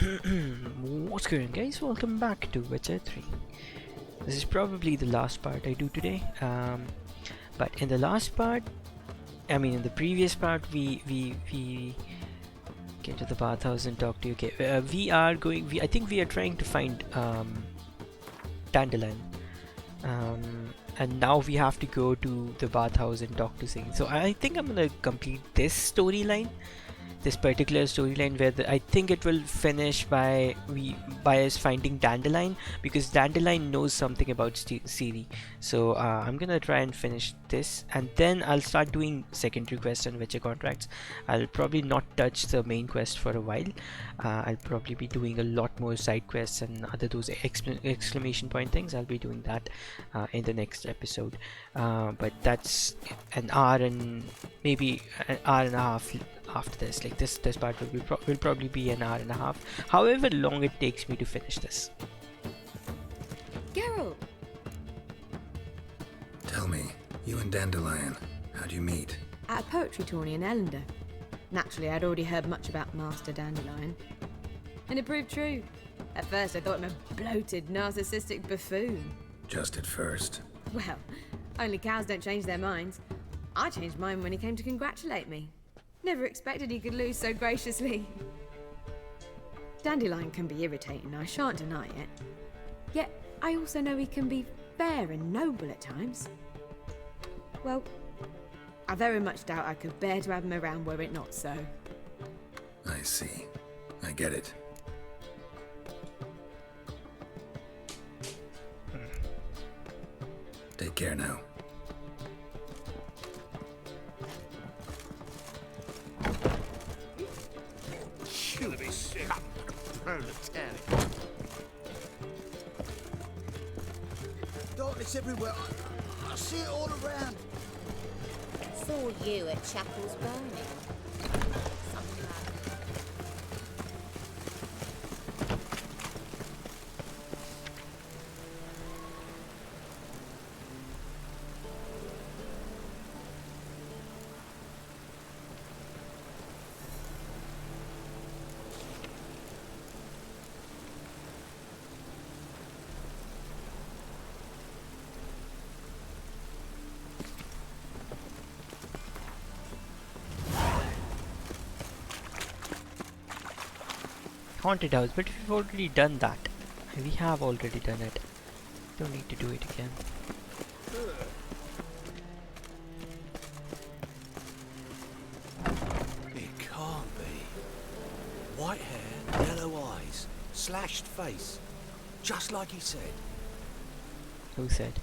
What's going on, guys? Welcome back to Witcher 3. This is probably the last part I do today. But in the last part, in the previous part, we get to the bathhouse and talk to you. Okay, I think we are trying to find Dandelion. And now we have to go to the bathhouse and talk to Zane. So I think I'm gonna complete this storyline. This particular storyline where I think it will finish by us finding Dandelion, because Dandelion knows something about CD. So I'm gonna try and finish this, and then I'll start doing secondary quests and Witcher contracts. I'll probably not touch the main quest for a while. I'll probably be doing a lot more side quests and other those exclamation point things. I'll be doing that in the next episode. But that's an hour and maybe an hour and a half after this. Like this part will probably be an hour and a half, however long it takes me to finish this. Geralt! Tell me, you and Dandelion, how'd you meet? At a poetry tourney in Ellender. Naturally, I'd already heard much about Master Dandelion. And it proved true. At first I thought him a bloated, narcissistic buffoon. Just at first. Well, only cows don't change their minds. I changed mine when he came to congratulate me. Never expected he could lose so graciously. Dandelion can be irritating, I shan't deny it. Yet, I also know he can be fair and noble at times. Well, I very much doubt I could bear to have him around were it not so. I see. I get it. Take care now. Gonna be sick. Proletariat. Darkness everywhere. I see it all around. Saw you at Chapel's Burning. Something like that. Haunted house, but we've already done that. We have already done it. Don't need to do it again. It can't be. White hair, yellow eyes, slashed face. Just like he said. Who said?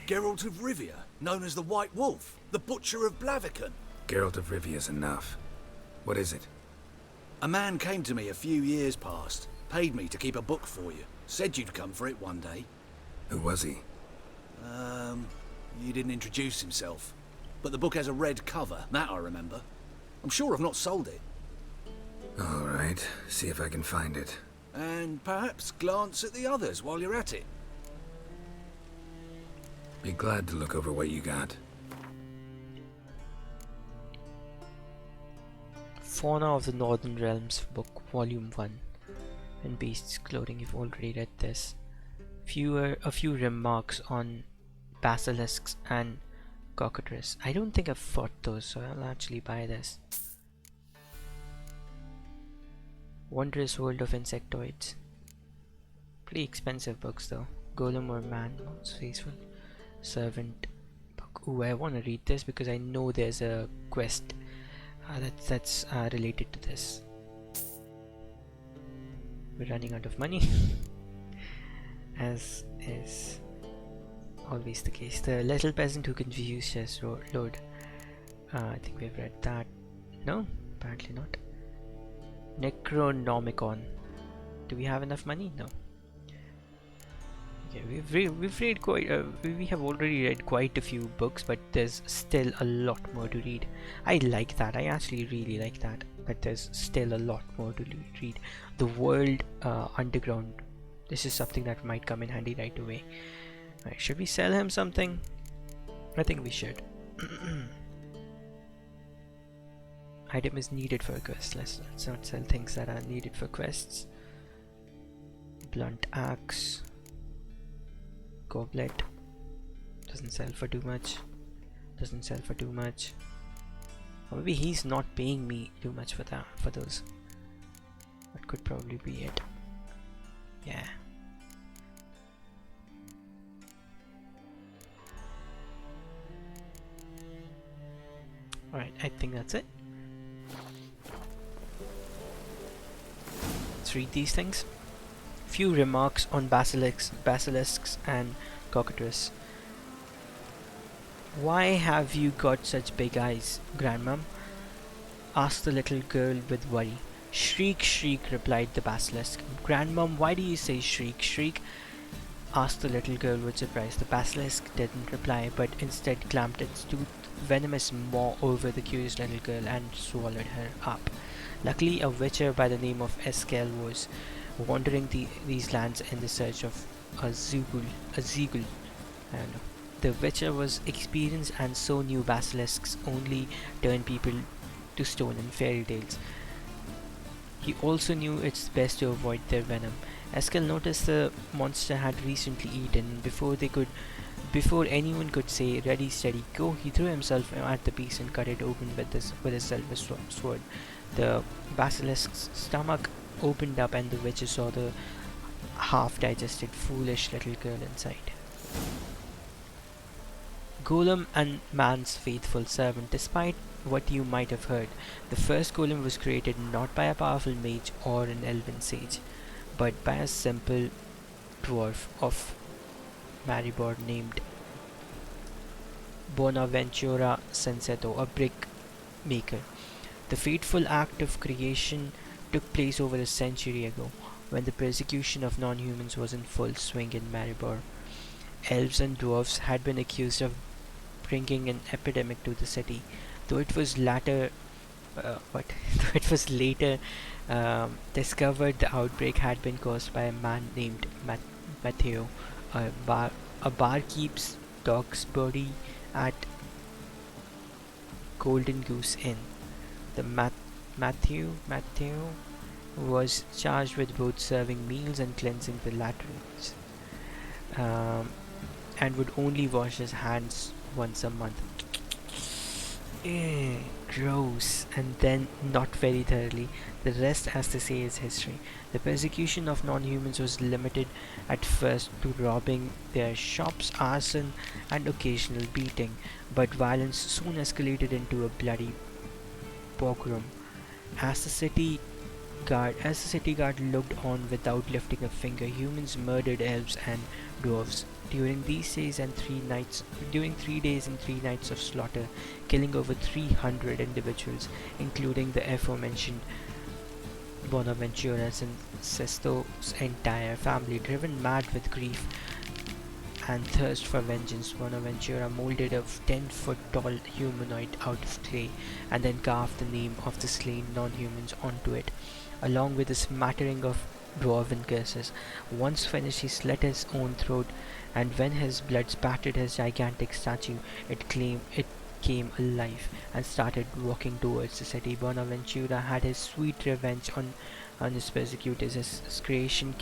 Geralt of Rivia, known as the White Wolf, the Butcher of Blaviken. Geralt of Rivia's enough. What is it? A man came to me a few years past, paid me to keep a book for you. Said you'd come for it one day. Who was he? He didn't introduce himself. But the book has a red cover, that I remember. I'm sure I've not sold it. All right, see if I can find it. And perhaps glance at the others while you're at it. Be glad to look over what you got. Fauna of the Northern Realms book, Volume 1. And Beasts Clothing, you've already read this. A few remarks on basilisks and cockatrice. I don't think I've fought those, so I'll actually buy this. Wondrous World of Insectoids. Pretty expensive books though. Golem or Man, Most Faithful Servant book. Ooh, I want to read this because I know there's a quest that's related to this. We're running out of money, as is always the case. The Little Peasant Who Confused Us Lord. I think we've read that. No, apparently not. Necronomicon. Do we have enough money? No. Okay, we've read quite. We have already read quite a few books, but there's still a lot more to read. I like that. I actually really like that. But there's still a lot more to read. The World Underground. This is something that might come in handy right away. Right, should we sell him something? I think we should. Item is needed for a quest. Let's not sell things that are needed for quests. Blunt axe. Goblet. Doesn't sell for too much. Doesn't sell for too much. Or maybe he's not paying me too much for that, for those. That could probably be it. Yeah. Alright, I think that's it. Let's read these things. Few remarks on basilisks and cockatrices. Why have you got such big eyes, Grandmam? Asked the little girl with worry. Shriek, shriek, replied the basilisk. Grandmam, why do you say shriek, shriek? Asked the little girl with surprise. The basilisk didn't reply, but instead clamped its venomous maw over the curious little girl and swallowed her up. Luckily, a witcher by the name of Eskel was wandering these lands in the search of a zeugl. I don't know. The witcher was experienced and so knew basilisks only turn people to stone in fairy tales. He also knew it's best to avoid their venom. Eskel noticed the monster had recently eaten. Before anyone could say ready, steady, go, he threw himself at the beast and cut it open with his silver sword. The basilisk's stomach opened up and the witcher saw the half-digested, foolish little girl inside. Golem and man's faithful servant. Despite what you might have heard, the first golem was created not by a powerful mage or an elven sage, but by a simple dwarf of Maribor named Bonaventura Senseto, a brick maker. The fateful act of creation took place over a century ago, when the persecution of non-humans was in full swing in Maribor. Elves and dwarves had been accused of bringing an epidemic to the city, though it was later discovered the outbreak had been caused by a man named Matteo, a barkeep's dog's body at Golden Goose Inn. The Matthew was charged with both serving meals and cleansing the latrines, and would only wash his hands once a month. Gross. And then not very thoroughly. The rest, as they say, is history. The persecution of non-humans was limited at first to robbing their shops, arson, and occasional beating, but violence soon escalated into a bloody pogrom. As the city guard looked on without lifting a finger, humans murdered elves and dwarves during 3 days and 3 nights of slaughter, killing over 300 individuals, including the aforementioned Bonaventura and Sesto's entire family. Driven mad with grief and thirst for vengeance, Bonaventura molded a 10-foot tall humanoid out of clay and then carved the name of the slain non-humans onto it, along with a smattering of dwarven curses. Once finished, he slit his own throat, and when his blood spattered his gigantic statue, it came alive and started walking towards the city. Bonaventura had his sweet revenge on his persecutors. His creation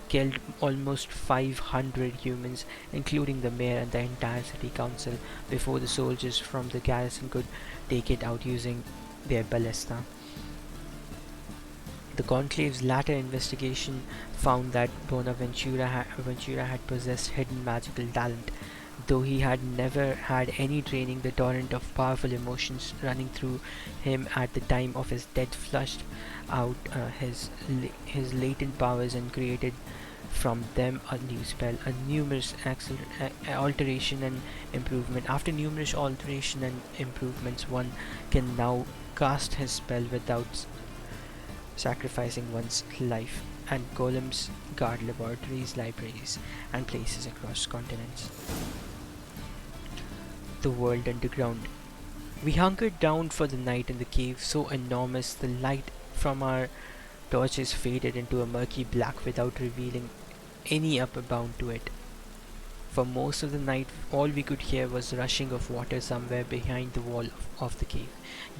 killed almost 500 humans, including the mayor and the entire city council, before the soldiers from the garrison could take it out using their ballista. The conclave's latter investigation found that Bonaventura had possessed hidden magical talent. Though he had never had any training, the torrent of powerful emotions running through him at the time of his death flushed out his latent powers and created from them a new spell. Alteration and improvement. After numerous alteration and improvements, one can now cast his spell without sacrificing one's life, and golems guard laboratories, libraries, and places across continents. The world underground. We hunkered down for the night in the cave, so enormous the light from our torches faded into a murky black without revealing any upper bound to it. For most of the night, all we could hear was rushing of water somewhere behind the wall of the cave.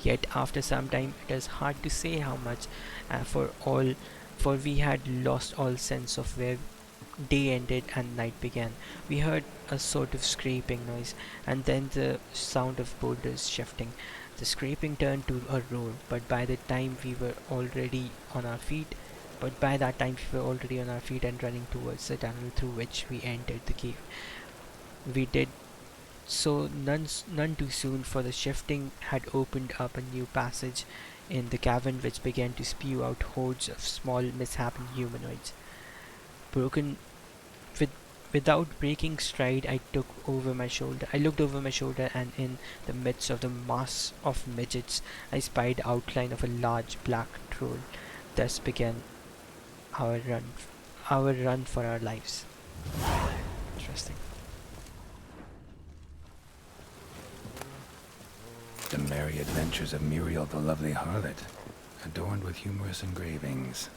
Yet after some time, it is hard to say how much, for we had lost all sense of where day ended and night began. We heard a sort of scraping noise, and then the sound of boulders shifting. The scraping turned to a roar, but by that time we were already on our feet. And running towards the tunnel through which we entered the cave. We did so none too soon, for the shifting had opened up a new passage in the cavern which began to spew out hordes of small misshapen humanoids. Broken with Without breaking stride, I looked over my shoulder, and in the midst of the mass of midgets, I spied the outline of a large black troll. Thus began our run, for our lives. Interesting. The Merry Adventures of Muriel the Lovely Harlot, adorned with humorous engravings.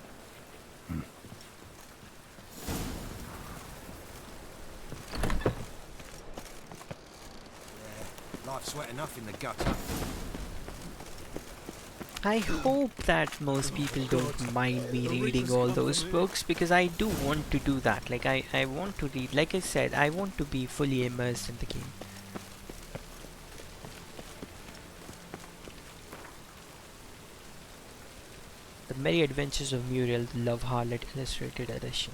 Life's wet enough in the gutter. I hope that most people don't mind me reading all those books, because I do want to do that. Like, I want to read, like I said, I want to be fully immersed in the game. The Merry Adventures of Muriel, the Love Harlot Illustrated Edition.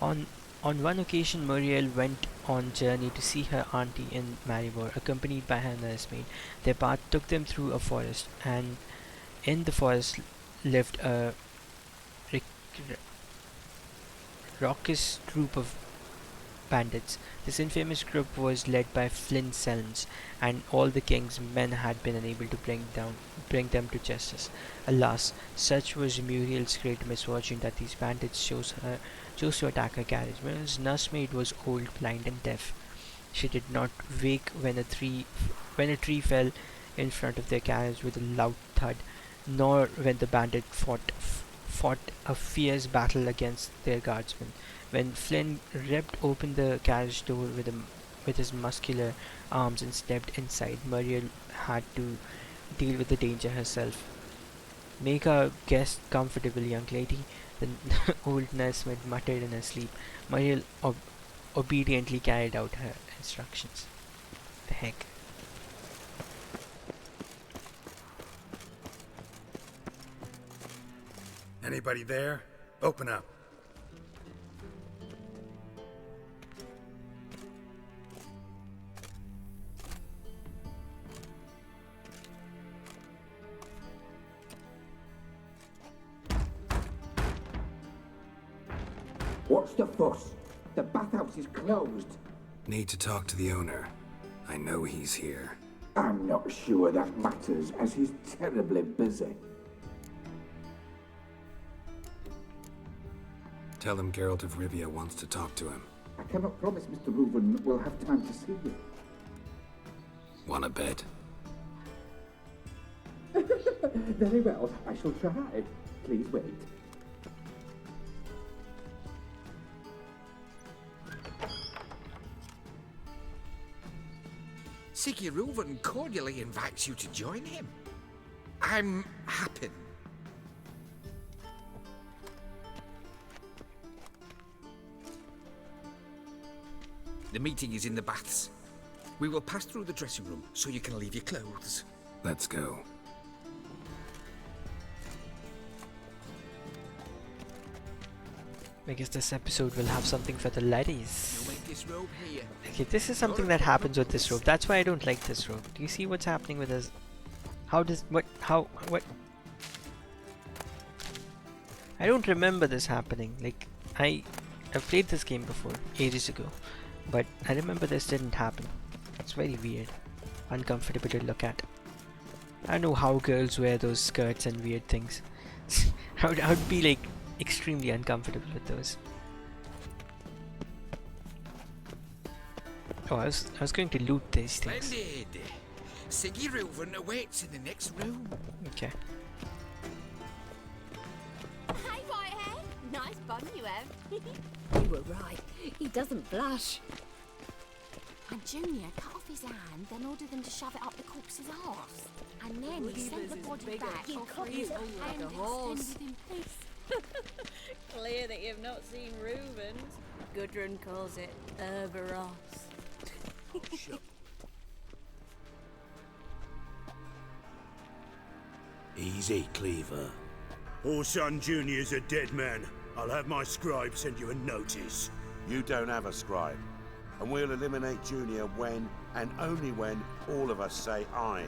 On one occasion, Muriel went on journey to see her auntie in Maribor, accompanied by her nursemaid. Their path took them through a forest, and in the forest lived a raucous group of bandits. This infamous group was led by Flynn Selms, and all the king's men had been unable to bring them to justice. Alas, such was Muriel's great misfortune that these bandits chose to attack her carriage. Muriel's nursemaid was old, blind, and deaf. She did not wake when a tree fell in front of their carriage with a loud thud, nor when the bandit fought a fierce battle against their guardsmen. When Flynn ripped open the carriage door with his muscular arms and stepped inside, Muriel had to deal with the danger herself. "Make our guest comfortable, young lady," the old nursemaid muttered in her sleep. Muriel obediently carried out her instructions. The heck? Anybody there? Open up. What's the fuss? The bathhouse is closed. Need to talk to the owner. I know he's here. I'm not sure that matters, as he's terribly busy. Tell him Geralt of Rivia wants to talk to him. I cannot promise Mr. Reuven will have time to see you. Wanna bet? Very well, I shall try. Please wait. Siggy Reuven cordially invites you to join him. I'm happy. The meeting is in the baths. We will pass through the dressing room so you can leave your clothes. Let's go. I guess this episode will have something for the ladies. You'll make this robe here. Okay, this is something that happens with this rope. That's why I don't like this rope. Do you see what's happening with this? What? I don't remember this happening. Like, I've played this game before, ages ago. But I remember this didn't happen. It's very weird. Uncomfortable to look at. I don't know how girls wear those skirts and weird things. I would be like extremely uncomfortable with those. Oh, I was going to loot these things. Splendid. Siggy Reuven awaits in the next room. Okay. Hey, Whitehead. Nice bun you have. You were right. He doesn't blush. And Junior cut off his hand, then ordered them to shove it up the corpse's arse. And then he sent the body back. You cut his hand extended in peace. hear that you've not seen Reuben's. Gudrun calls it Herberos. Easy, Cleaver. Orson Jr.'s a dead man. I'll have my scribe send you a notice. You don't have a scribe. And we'll eliminate Junior when, and only when, all of us say aye.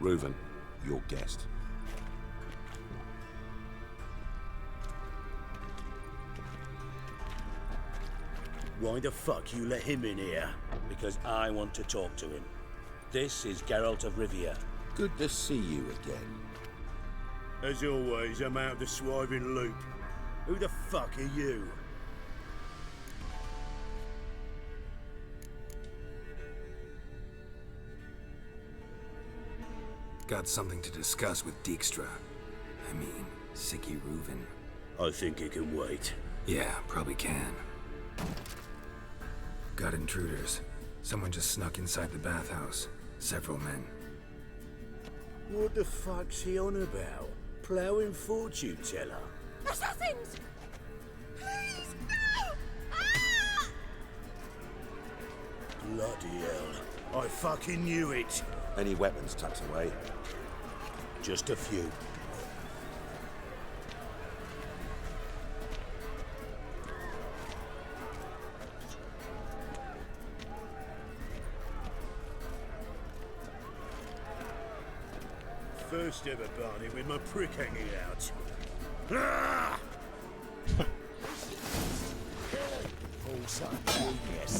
Reuven, your guest. Why the fuck you let him in here? Because I want to talk to him. This is Geralt of Rivia. Good to see you again. As always, I'm out of the swiving loop. Who the fuck are you? Got something to discuss with Dijkstra. I mean, Sicky Reuven. I think it can wait. Yeah, probably can. Got intruders. Someone just snuck inside the bathhouse. Several men. What the fuck's he on about? Ploughing fortune teller? Assassins! Please, no! Ah! Bloody hell. I fucking knew it. Any weapons tucked away? Just a few. First ever Barney with my prick hanging out. Ah! Full son, genius.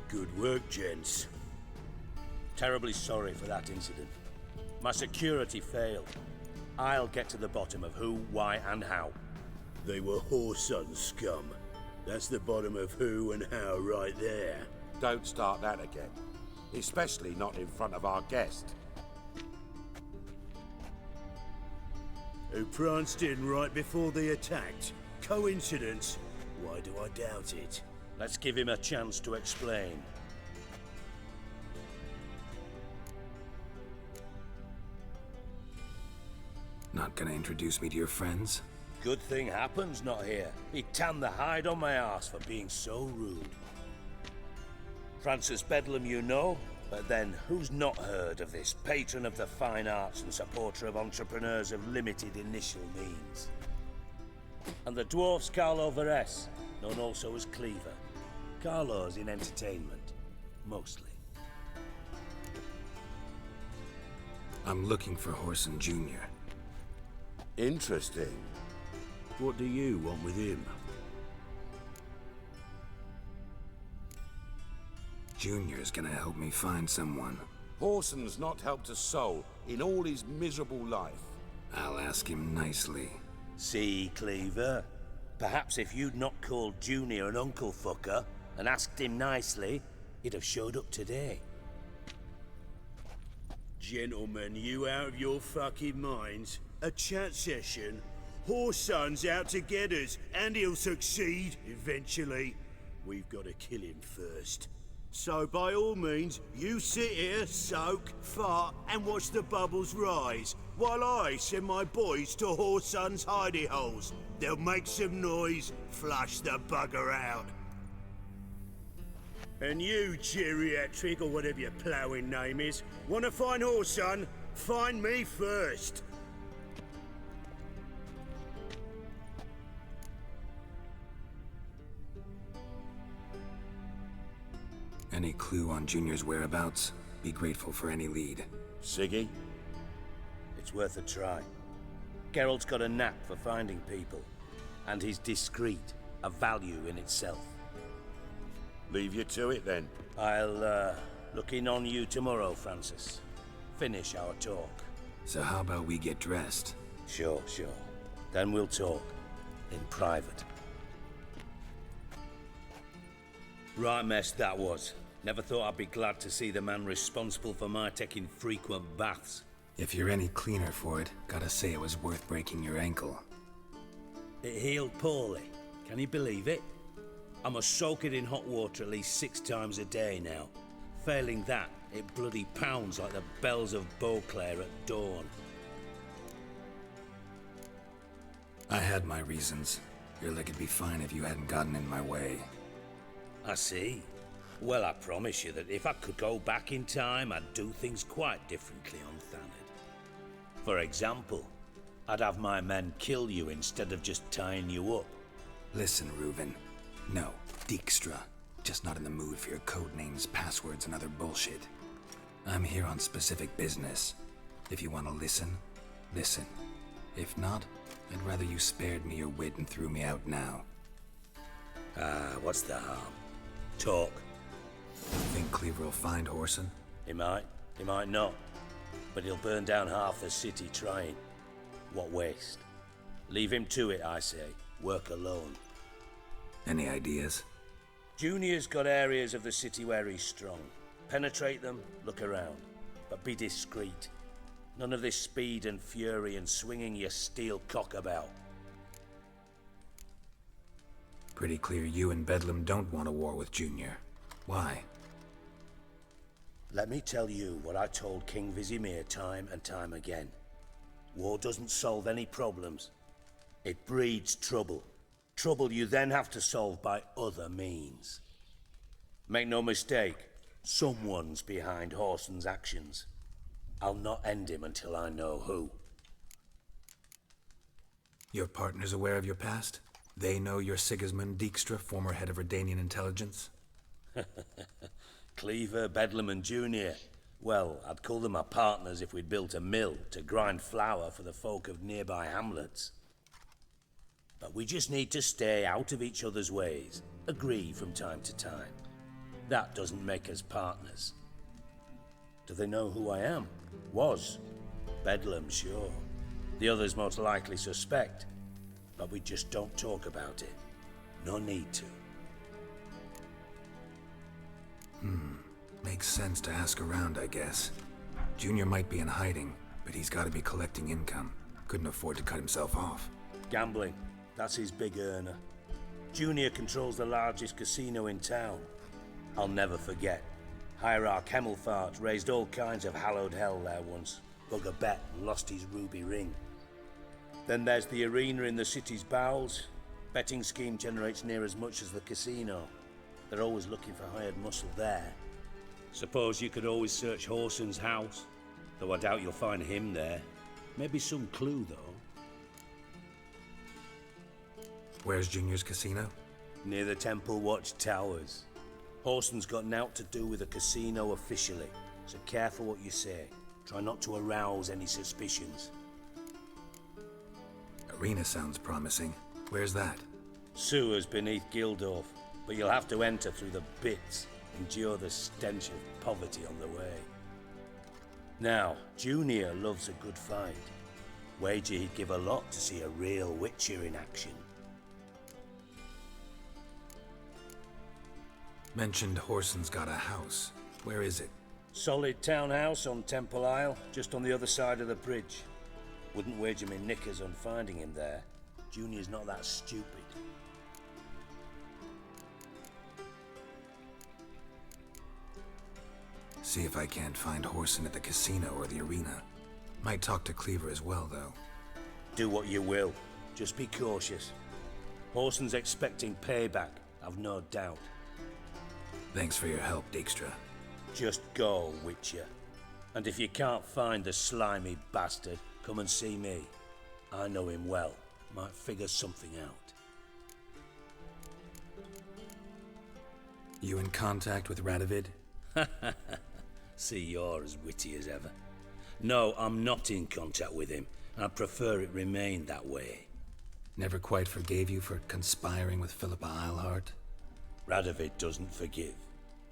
Good work, gents. Terribly sorry for that incident. My security failed. I'll get to the bottom of who, why, and how. They were whoreson scum. That's the bottom of who and how right there. Don't start that again. Especially not in front of our guest. Who pranced in right before they attacked. Coincidence? Why do I doubt it? Let's give him a chance to explain. Not gonna introduce me to your friends? Good thing Happen's not here. He tanned the hide on my ass for being so rude. Francis Bedlam you know, but then who's not heard of this patron of the fine arts and supporter of entrepreneurs of limited initial means? And the dwarf's Carlo Veres, known also as Cleaver. Carlo's in entertainment, mostly. I'm looking for Whoreson Jr. Interesting. What do you want with him? Junior's gonna help me find someone. Whoreson's not helped a soul in all his miserable life. I'll ask him nicely. See, Cleaver? Perhaps if you'd not called Junior an uncle fucker and asked him nicely, he'd have showed up today. Gentlemen, you out of your fucking minds? A chat session? Whoreson's out to get us, and he'll succeed eventually. We've got to kill him first. So by all means, you sit here, soak, fart, and watch the bubbles rise, while I send my boys to Whoreson's hidey holes. They'll make some noise, flush the bugger out. And you, geriatric, or whatever your ploughing name is, want to find Whoreson? Find me first. Any clue on Junior's whereabouts? Be grateful for any lead. Siggy? It's worth a try. Geralt's got a knack for finding people, and he's discreet, a value in itself. Leave you to it then. I'll, look in on you tomorrow, Francis. finish our talk. So how about we get dressed? Sure. Then we'll talk. In private. Right mess that was. Never thought I'd be glad to see the man responsible for my taking frequent baths. If you're any cleaner for it, gotta say it was worth breaking your ankle. It healed poorly. Can you believe it? I must soak it in hot water at least 6 times a day now. Failing that, it bloody pounds like the bells of Beauclair at dawn. I had my reasons. Your leg would be fine if you hadn't gotten in my way. I see. Well, I promise you that if I could go back in time, I'd do things quite differently on Thanedd. For example, I'd have my men kill you instead of just tying you up. Listen, Reuven. No, Dijkstra. Just not in the mood for your code names, passwords, and other bullshit. I'm here on specific business. If you want to listen, listen. If not, I'd rather you spared me your wit and threw me out now. What's the harm? Talk. Think Cleaver will find Whoreson? He might not. But he'll burn down half the city trying. What waste? Leave him to it, I say. Work alone. Any ideas? Junior's got areas of the city where he's strong. Penetrate them, look around. But be discreet. None of this speed and fury and swinging your steel cock about. Pretty clear you and Bedlam don't want a war with Junior. Why? Let me tell you what I told King Vizimir time and time again. War doesn't solve any problems. It breeds trouble. Trouble you then have to solve by other means. Make no mistake, someone's behind Whoreson's actions. I'll not end him until I know who. Your partner's aware of your past? They know you're Sigismund Dijkstra, former head of Redanian intelligence? Cleaver, Bedlam and Junior. Well, I'd call them my partners if we'd built a mill to grind flour for the folk of nearby hamlets. But we just need to stay out of each other's ways, agree from time to time. That doesn't make us partners. Do they know who I am? Was. Bedlam, sure. The others most likely suspect. But we just don't talk about it. No need to. Makes sense to ask around, I guess. Junior might be in hiding, but he's got to be collecting income. Couldn't afford to cut himself off. Gambling. That's his big earner. Junior controls the largest casino in town. I'll never forget. Hierarch Hemmelfart raised all kinds of hallowed hell there once. Bug a bet and lost his ruby ring. Then there's the arena in the city's bowels. Betting scheme generates near as much as the casino. They're always looking for hired muscle there. Suppose you could always search Whoreson's house, though I doubt you'll find him there. Maybe some clue, though. Where's Junior's casino? Near the Temple Watch Towers. Whoreson's got naught to do with the casino officially, so careful what you say. Try not to arouse any suspicions. Arena sounds promising. Where's that? Sewers beneath Gildorf, but you'll have to enter through the bits, endure the stench of poverty on the way. Now, Junior loves a good fight. Wager he'd give a lot to see a real Witcher in action. Mentioned Whoreson's got a house. Where is it? Solid townhouse on Temple Isle, just on the other side of the bridge. Wouldn't wager me knickers on finding him there. Junior's not that stupid. See if I can't find Whoreson at the casino or the arena. Might talk to Cleaver as well, though. Do what you will. Just be cautious. Whoreson's expecting payback, I've no doubt. Thanks for your help, Dijkstra. Just go, Witcher. And if you can't find the slimy bastard, come and see me. I know him well. Might figure something out. You in contact with Radovid? See, you're as witty as ever. No, I'm not in contact with him. I'd prefer it remained that way. Never quite forgave you for conspiring with Philippa Eilhart? Radovid doesn't forgive.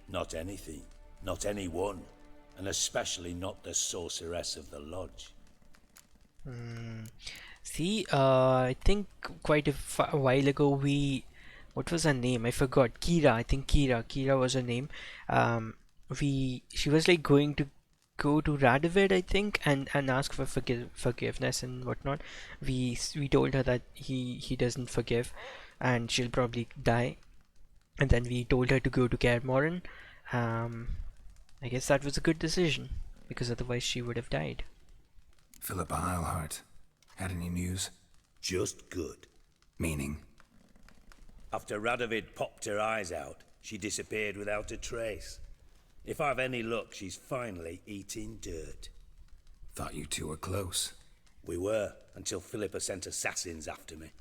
Not anything. Not anyone. and especially not the sorceress of the lodge. See, I think quite a while ago what was her name? I forgot. Kira. I think Kira was her name. She was like going to go to Radovid, I think, and ask for forgiveness and whatnot. We told her that he doesn't forgive, and she'll probably die. And then we told her to go to Kaer Morhen. I guess that was a good decision, because otherwise she would have died. Philippa Eilhart. Had any news? Just good. Meaning? After Radovid popped her eyes out, she disappeared without a trace. If I've any luck, she's finally eating dirt. Thought you two were close. We were, until Philippa sent assassins after me.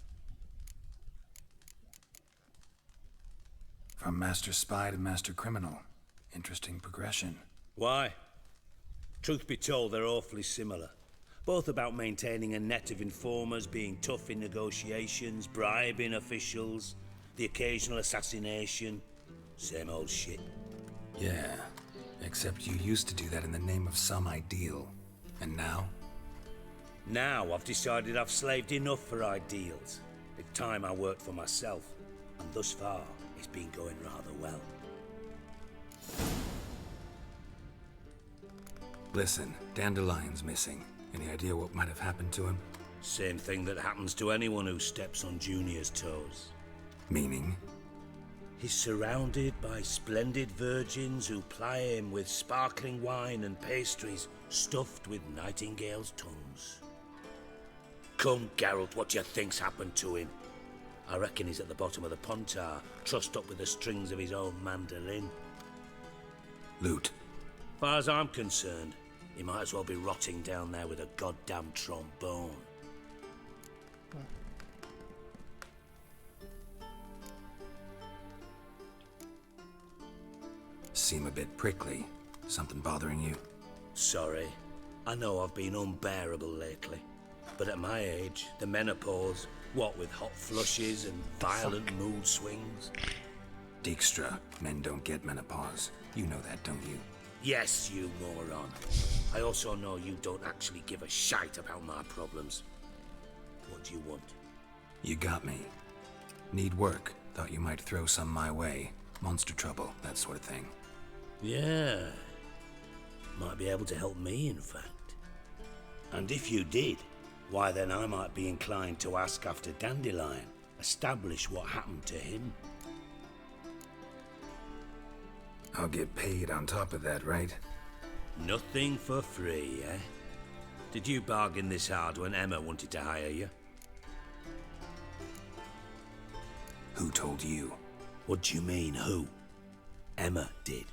From master spy to master criminal. Interesting progression. Why? Truth be told, they're awfully similar. Both about maintaining a net of informers, being tough in negotiations, bribing officials, the occasional assassination. Same old shit. Yeah, except you used to do that in the name of some ideal. And now? Now I've decided I've slaved enough for ideals. It's time I worked for myself. And thus far, it's been going rather well. Listen, Dandelion's missing. Any idea what might have happened to him? Same thing that happens to anyone who steps on Junior's toes. Meaning? He's surrounded by splendid virgins who ply him with sparkling wine and pastries stuffed with nightingales' tongues. Come, Geralt, what do you think's happened to him? I reckon he's at the bottom of the Pontar, trussed up with the strings of his own mandolin. Loot. Far as I'm concerned, he might as well be rotting down there with a goddamn trombone. Seem a bit prickly. Something bothering you? Sorry. I know I've been unbearable lately. But at my age, the menopause, what with hot flushes and violent mood swings. Dijkstra, men don't get menopause. You know that, don't you? Yes, you moron. I also know you don't actually give a shite about my problems. What do you want? You got me. Need work. Thought you might throw some my way. Monster trouble, that sort of thing. Yeah. Might be able to help me, in fact. And if you did, why then I might be inclined to ask after Dandelion. Establish what happened to him. I'll get paid on top of that, right? Nothing for free, eh? Did you bargain this hard when Emma wanted to hire you? Who told you? What do you mean, who? Emma did.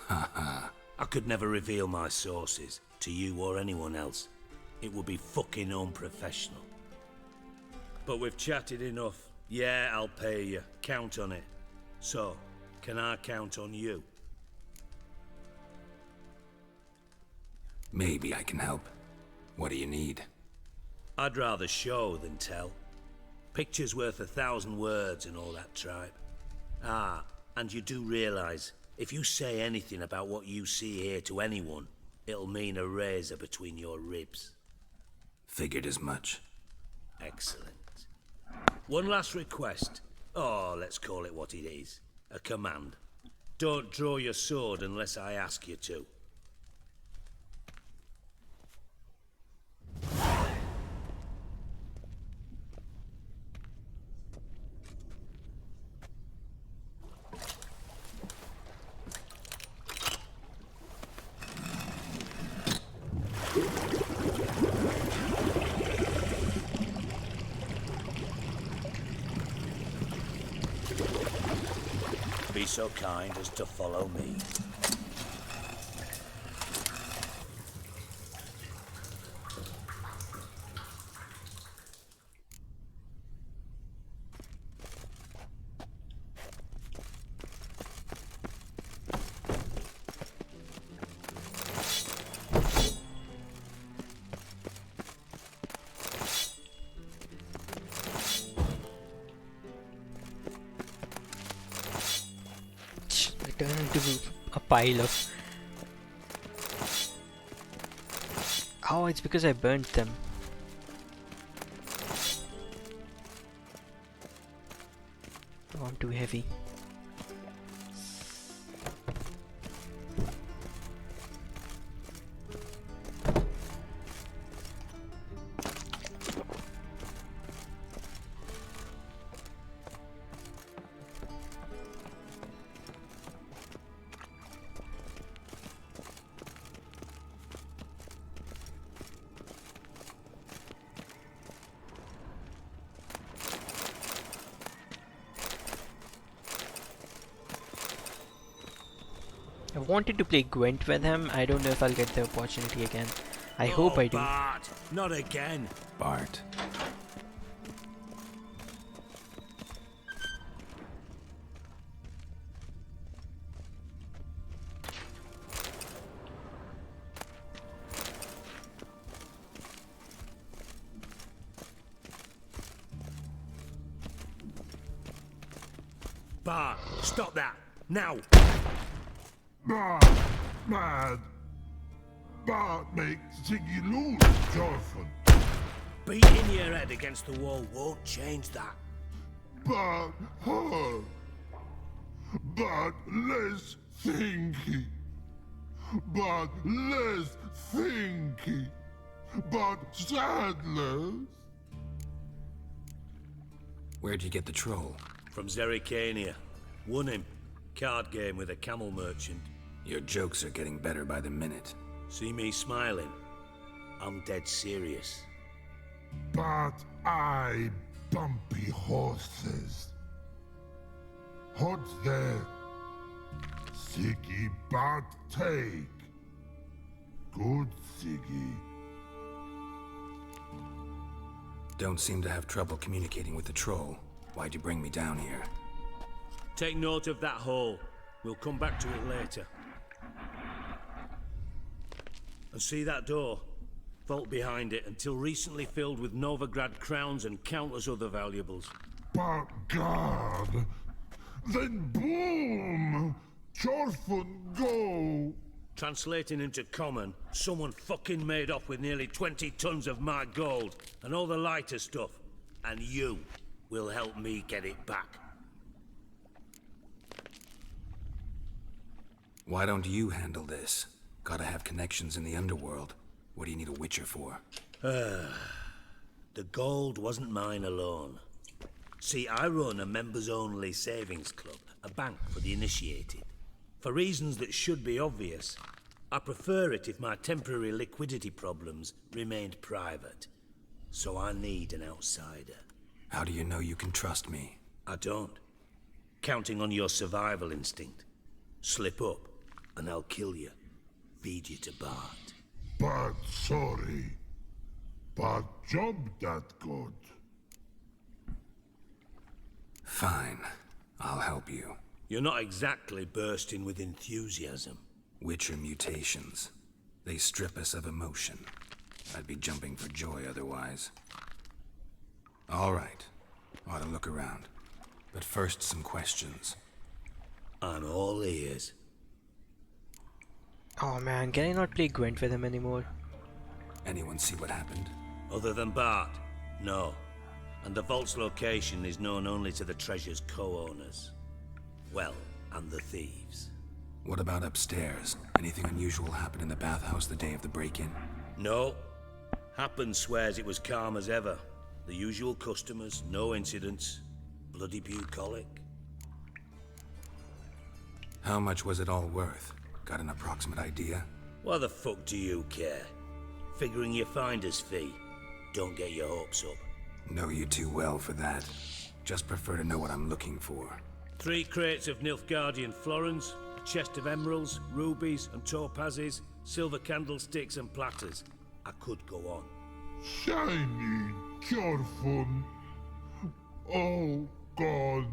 Ha ha. I could never reveal my sources, to you or anyone else. It would be fucking unprofessional. But we've chatted enough. Yeah, I'll pay you. Count on it. So, can I count on you? Maybe I can help. What do you need? I'd rather show than tell. Picture's worth 1,000 words and all that tripe. Ah, and you do realize, if you say anything about what you see here to anyone, it'll mean a razor between your ribs. Figured as much. Excellent. One last request. Oh, let's call it what it is. A command. Don't draw your sword unless I ask you to. Be so kind as to follow me. Turn into a pile of Oh, it's because I burnt them. Oh, I'm too heavy. I wanted to play Gwent with him. I don't know if I'll get the opportunity again. I hope I do. Bart, not again. Bart. Bart, stop that. Now. Bart, mad. Bart makes Ziggy lose, Jorfan. Beating your head against the wall won't change that. Bart hurt. Bart less thinky. Bart less thinky. Bart sadless. Where'd you get the troll? From Zerrikania. Won him. Card game with a camel merchant. Your jokes are getting better by the minute. See me smiling? I'm dead serious. But I bumpy horses. What's there? Siggy but take. Good Siggy. Don't seem to have trouble communicating with the troll. Why'd you bring me down here? Take note of that hole. We'll come back to it later. And see that door? Vault behind it, until recently filled with Novigrad crowns and countless other valuables. But God, then boom! Jorfan go! Translating into common, someone fucking made off with nearly 20 tons of my gold and all the lighter stuff. And you will help me get it back. Why don't you handle this? Gotta have connections in the underworld. What do you need a witcher for? The gold wasn't mine alone. See, I run a members-only savings club, a bank for the initiated. For reasons that should be obvious, I prefer it if my temporary liquidity problems remained private. So I need an outsider. How do you know you can trust me? I don't. Counting on your survival instinct. Slip up, and I'll kill you. Feed you to Bart. But sorry. But job that good. Fine. I'll help you. You're not exactly bursting with enthusiasm. Witcher mutations. They strip us of emotion. I'd be jumping for joy otherwise. All right. Ought to look around. But first, some questions. I'm all ears. Oh man, can I not play Gwent with him anymore? Anyone see what happened? Other than Bart? No. And the vault's location is known only to the treasure's co-owners. Well, and the thieves. What about upstairs? Anything unusual happen in the bathhouse the day of the break-in? No. Happen swears it was calm as ever. The usual customers, no incidents. Bloody bucolic. How much was it all worth? Got an approximate idea? Why the fuck do you care? Figuring your finder's fee. Don't get your hopes up. Know you too well for that. Just prefer to know what I'm looking for. 3 crates of Nilfgaardian florins, a chest of emeralds, rubies and topazes, silver candlesticks and platters. I could go on. Shiny Jorfan. Oh, God.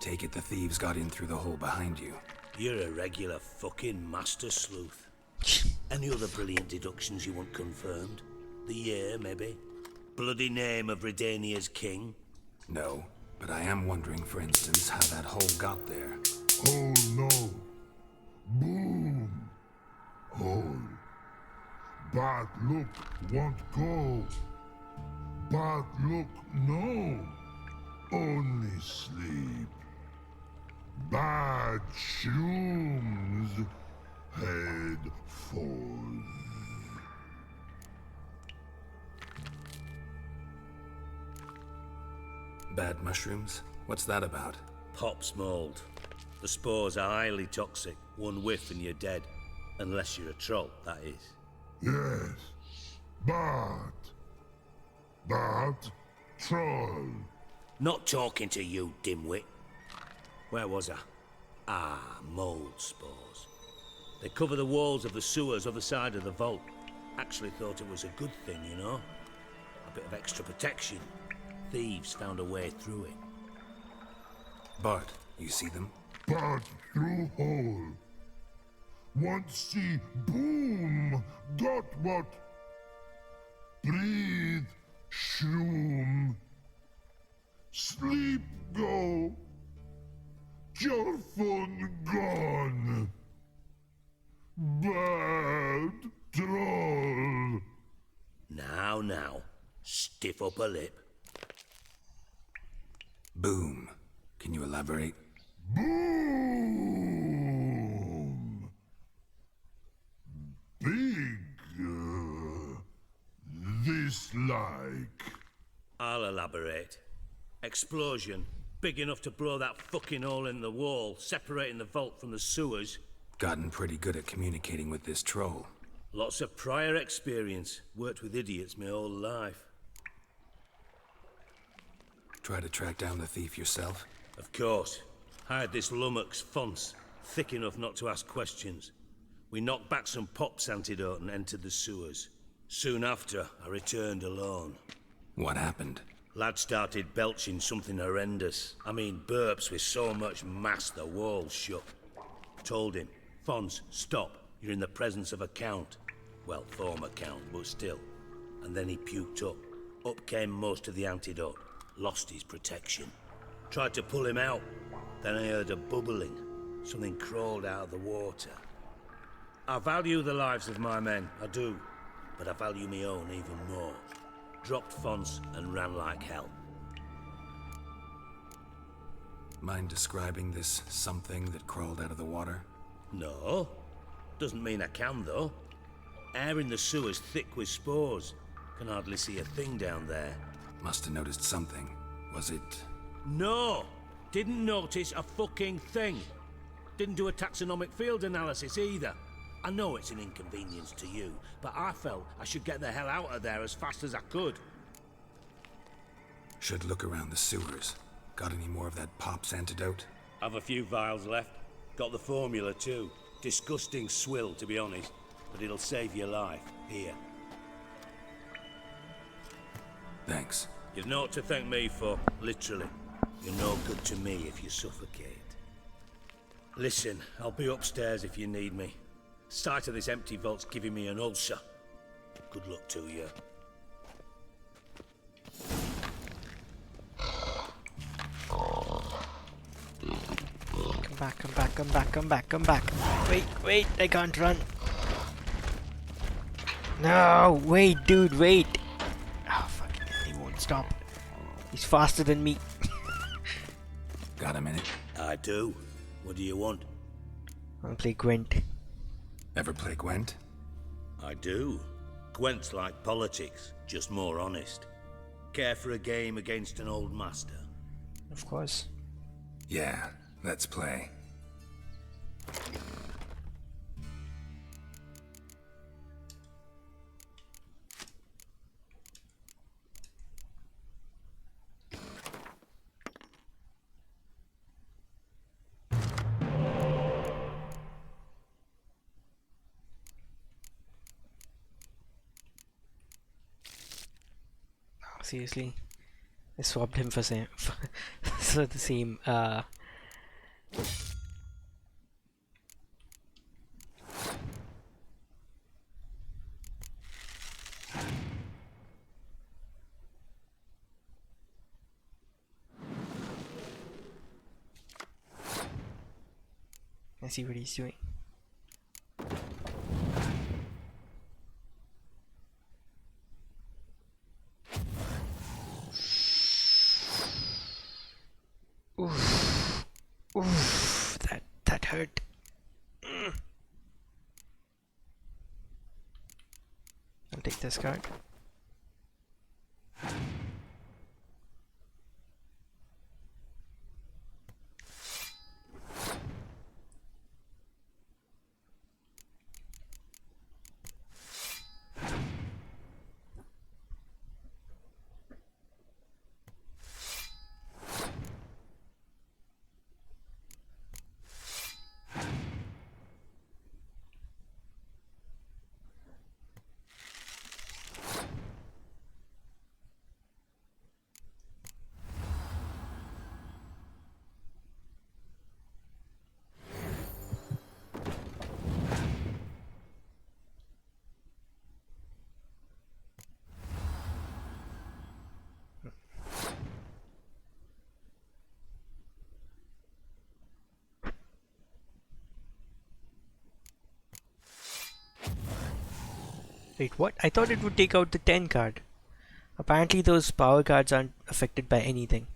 Take it the thieves got in through the hole behind you. You're a regular fucking master sleuth. Any other brilliant deductions you want confirmed? The year, maybe? Bloody name of Redania's king? No, but I am wondering, for instance, how that hole got there. Oh no. Boom. Hole. Bad luck won't go. Bad luck, no. Only sleep. Bad shrooms. Head falls. Bad mushrooms? What's that about? Pops mold. The spores are highly toxic. One whiff and you're dead. Unless you're a troll, that is. Yes. Bad. Bad troll. Not talking to you, dimwit. Where was I? Ah, mold spores. They cover the walls of the sewers other side of the vault. Actually thought it was a good thing, you know? A bit of extra protection. Thieves found a way through it. Bart, you see them? Bad through hole. Want see boom. Got what? Breathe. Shroom. Sleep go. Your phone gone. Bad troll. Now. Stiff upper lip. Boom. Can you elaborate? Boom. Big. This like. I'll elaborate. Explosion. Big enough to blow that fucking hole in the wall, separating the vault from the sewers. Gotten pretty good at communicating with this troll. Lots of prior experience. Worked with idiots my whole life. Try to track down the thief yourself? Of course. Hired this lummox, Fons, thick enough not to ask questions. We knocked back some Pop's antidote and entered the sewers. Soon after, I returned alone. What happened? Lad started belching something horrendous. I mean, burps with so much mass the walls shook. Told him, Fons, stop. You're in the presence of a count. Well, former count, but still. And then he puked up. Up came most of the antidote. Lost his protection. Tried to pull him out. Then I heard a bubbling. Something crawled out of the water. I value the lives of my men, I do. But I value my own even more. Dropped Fons and ran like hell. Mind describing this something that crawled out of the water? No. Doesn't mean I can, though. Air in the sewer's thick with spores. Can hardly see a thing down there. Must have noticed something. Was it... No! Didn't notice a fucking thing. Didn't do a taxonomic field analysis either. I know it's an inconvenience to you, but I felt I should get the hell out of there as fast as I could. Should look around the sewers. Got any more of that Pop's antidote? Have a few vials left. Got the formula too. Disgusting swill, to be honest. But it'll save your life. Here. Thanks. You've naught to thank me for, literally. You're no good to me if you suffocate. Listen, I'll be upstairs if you need me. Sight of this empty vault's giving me an ulcer. Good luck to you. Come back. Wait, I can't run. No, wait, dude, wait. Oh, fuck, he won't stop. He's faster than me. Got a minute? I do. What do you want? I want to play Gwent. Ever play Gwent? I do. Gwent's like politics, just more honest. Care for a game against an old master? Of course. Yeah, let's play. Seriously, I swapped him for the same. I see what he's doing. I'll take this card. Wait, what? I thought it would take out the 10 card. Apparently those power cards aren't affected by anything.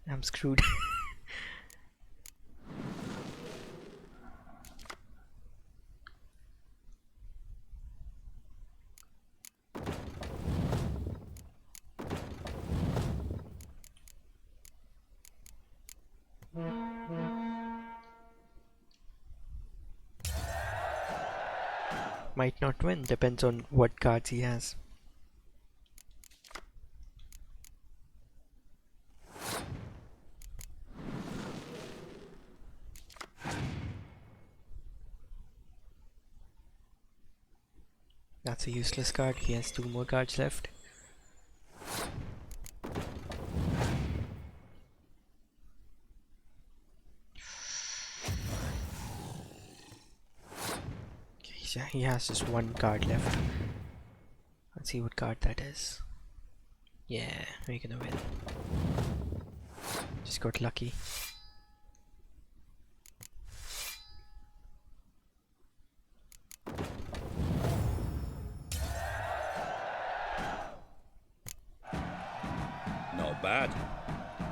I'm screwed. Might not win, depends on what cards he has. That's a useless card. He has 2 more cards left. Okay, he has just 1 card left. Let's see what card that is. Yeah, we're gonna win. Just got lucky. Not bad.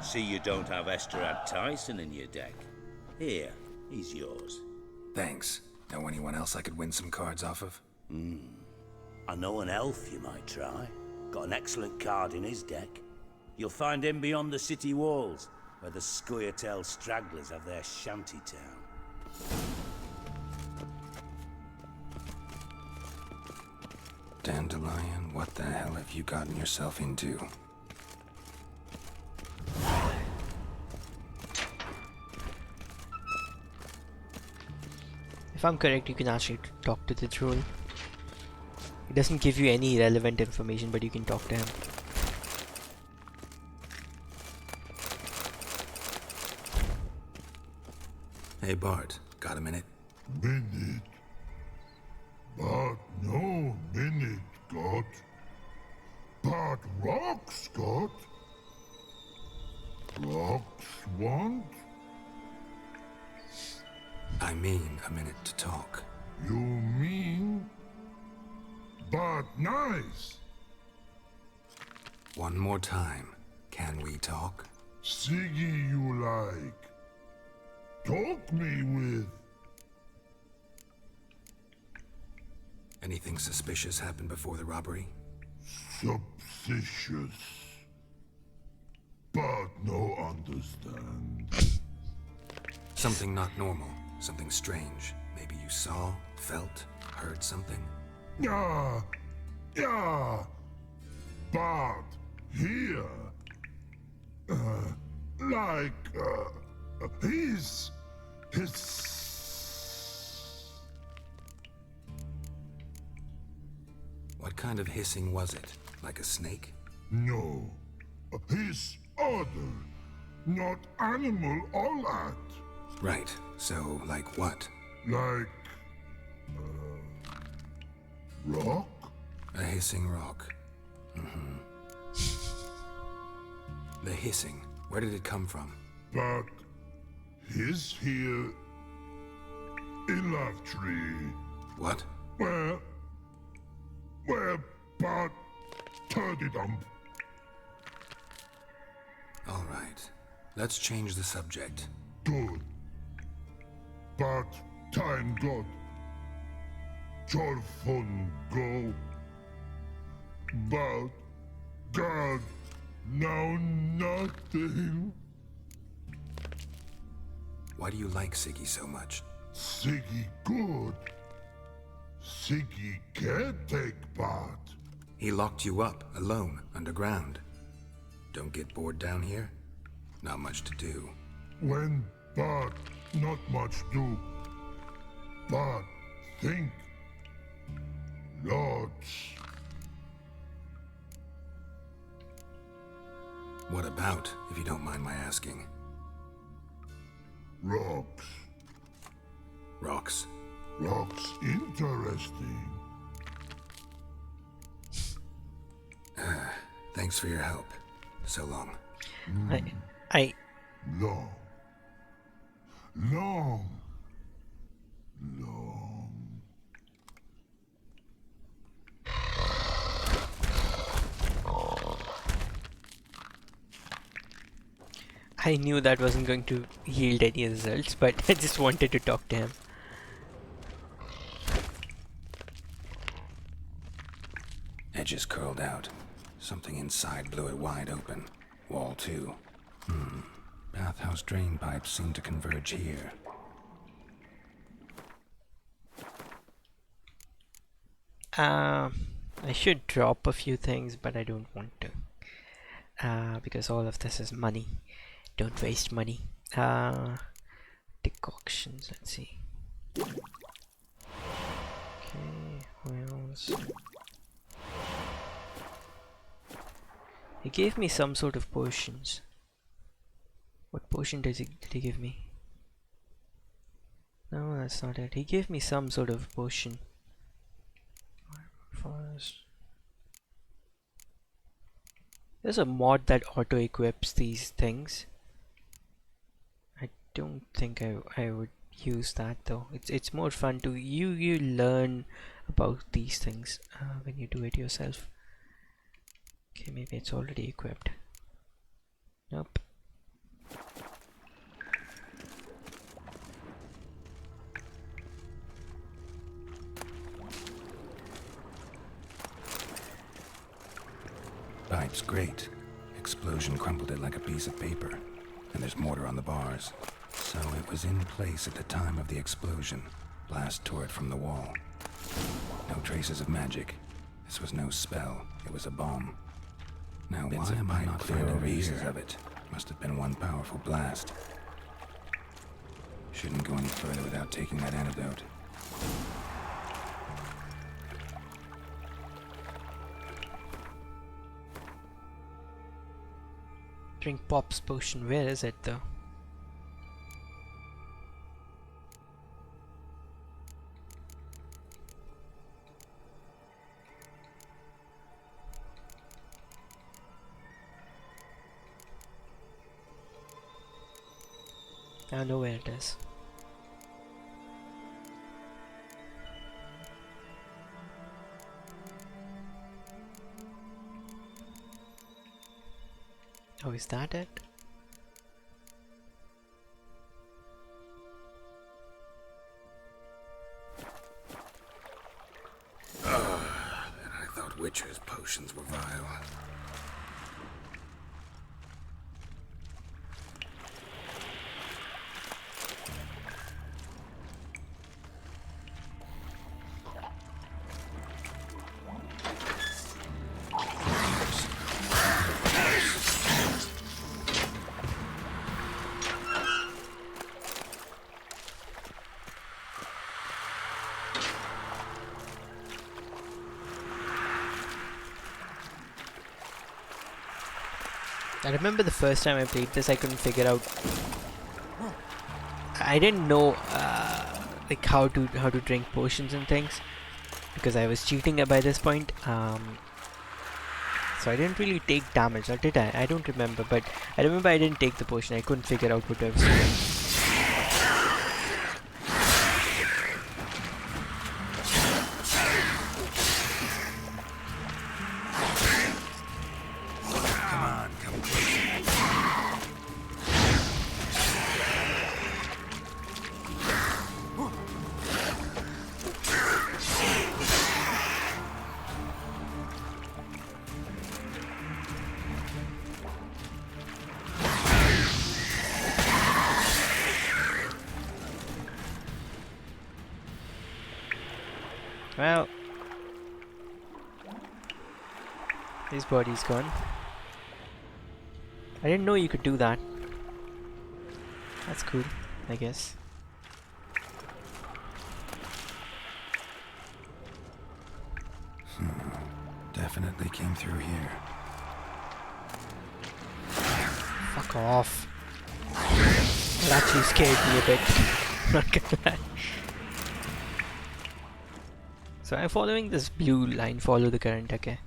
See you don't have Esterad Tyson in your deck. Here, he's yours. Thanks. Know anyone else I could win some cards off of? I know an elf you might try. Got an excellent card in his deck. You'll find him beyond the city walls, where the Scoia'tael stragglers have their shanty town. Dandelion, what the hell have you gotten yourself into? If I'm correct, you can actually talk to the troll. It doesn't give you any relevant information, but you can talk to him. Hey Bart, got a minute? Minute. But no minute got. But rocks got. Rocks want? I mean a minute to talk. You mean? But nice. One more time. Can we talk? Siggy you like. Talk me with. Anything suspicious happened before the robbery? Suspicious. But no understand. Something not normal. Something strange. Maybe you saw, felt, heard something? Yeah, yeah. But here, his. What kind of hissing was it? Like a snake? No, his other, not animal all that. Right, so like what? Like, rock? A hissing rock. Mm-hmm. The hissing, where did it come from? But his here in Love Tree. What? Where but Turdy-dum. All right, let's change the subject. Good. But time God. Your fun go. But God, now nothing. Why do you like Siggy so much? Siggy good. Siggy can't take part. He locked you up, alone, underground. Don't get bored down here? Not much to do. When but not much do. But think. Lots. What about, if you don't mind my asking? Rocks. Rocks? Rocks interesting. Thanks for your help. So long. I Long. I knew that wasn't going to yield any results, but I just wanted to talk to him. Edges curled out. Something inside blew it wide open. Wall too. Bathhouse drain pipes seem to converge here. I should drop a few things, but I don't want to. Because all of this is money. Don't waste money. Decoctions, let's see. Okay, wheels. He gave me some sort of potions. What potion did he give me? No, that's not it. He gave me some sort of potion. Forest. There's a mod that auto equips these things. I don't think I would use that though. It's more fun to you learn about these things when you do it yourself. Okay, maybe it's already equipped. Nope. Pipe's great. Explosion crumpled it like a piece of paper. And there's mortar on the bars. So it was in place at the time of the explosion. Blast tore it from the wall. No traces of magic. This was no spell. It was a bomb. Now why am I not finding pieces of it? Must have been one powerful blast. Shouldn't go any further without taking that antidote. Drink Pop's potion. Where is it though? I know where it is. Oh, is that it? I thought Witcher's potions were vile. I remember the first time I played this, I couldn't figure out. I didn't know like how to drink potions and things because I was cheating by this point. So I didn't really take damage, or did I? I don't remember, but I remember I didn't take the potion. I couldn't figure out what I was doing. Well, his body's gone. I didn't know you could do that. That's cool, I guess. Definitely came through here. Fuck off. It actually scared me a bit. Not gonna lie. So I'm following this blue line, follow the current, okay.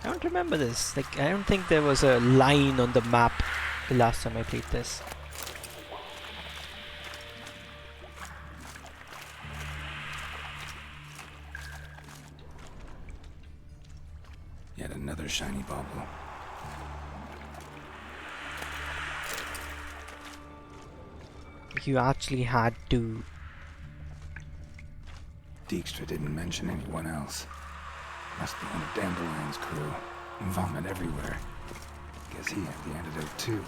I don't remember this. Like, I don't think there was a line on the map the last time I played this. Yet another shiny bauble. You actually had to. Dijkstra didn't mention anyone else. Must be one of Dandelion's crew. Vomit everywhere. Guess he had the antidote too.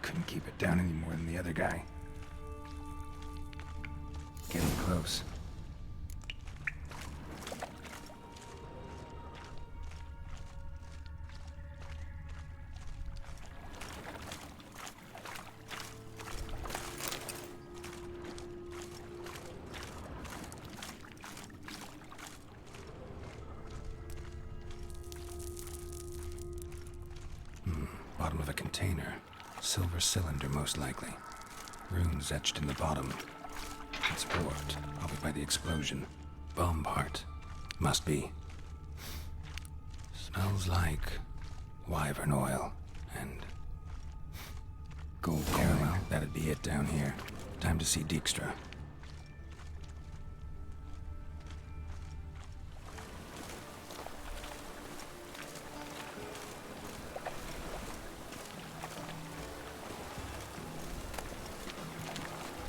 Couldn't keep it down any more than the other guy. Getting close. Bottom of a container. Silver cylinder, most likely. Runes etched in the bottom. It's warped, probably by the explosion. Bomb part. Must be. Smells like wyvern oil and gold coin. Well, that'd be it down here. Time to see Dijkstra.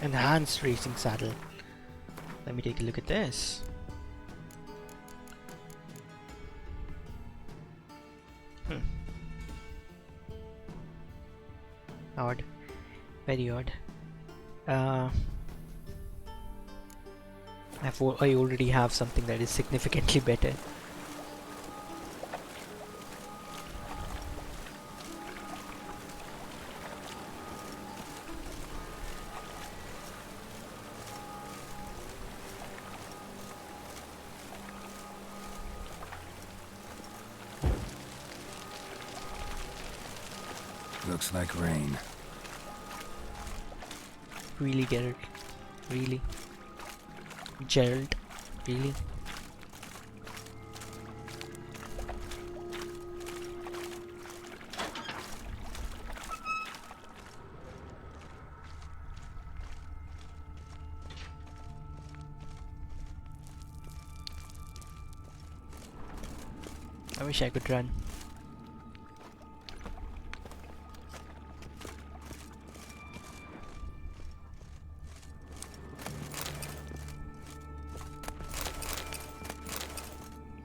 Enhanced racing saddle. Let me take a look at this. Odd. Very odd. I already have something that is significantly better. Looks like rain. Really, Geralt? Really? Gerald? Really? I wish I could run.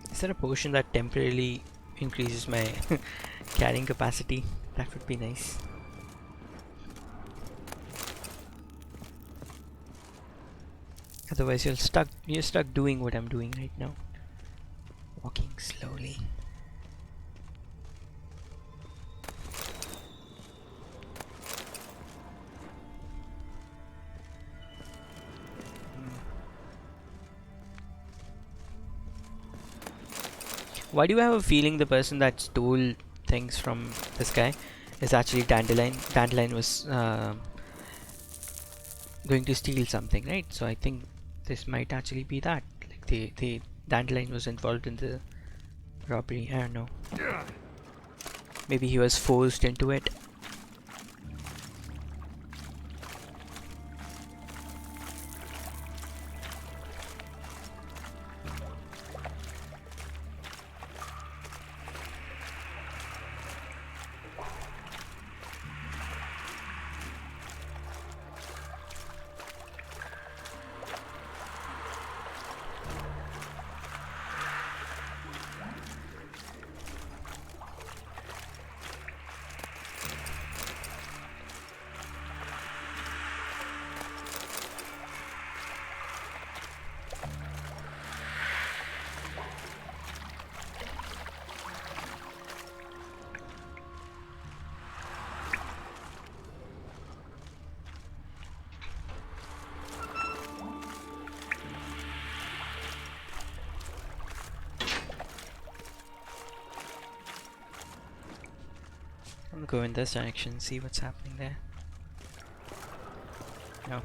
Is there a potion that temporarily increases my carrying capacity? That would be nice. Otherwise you're stuck doing what I'm doing right now. Walking slowly. Why do I have a feeling the person that stole things from this guy is actually Dandelion. Dandelion was going to steal something, right? So I think this might actually be that. Like the Dandelion was involved in the robbery. I don't know. Maybe he was forced into it. I'm gonna go in this direction, see what's happening there. No.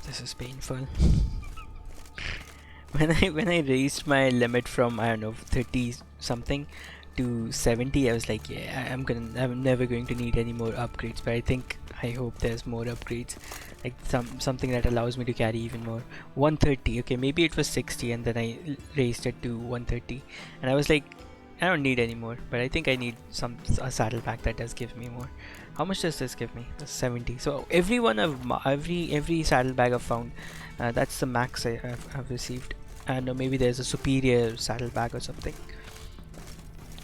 This is painful. When I raised my limit from, I don't know, 30 something to 70, I was like, yeah, I'm never going to need any more upgrades. But I hope there's more upgrades, like something that allows me to carry even more. 130, okay, maybe it was 60 and then I raised it to 130, and I was like, I don't need any more, but I think I need a saddleback that does give me more. How much does this give me? 70. So every saddlebag I've found, that's the max I've received. And maybe there's a superior saddlebag or something.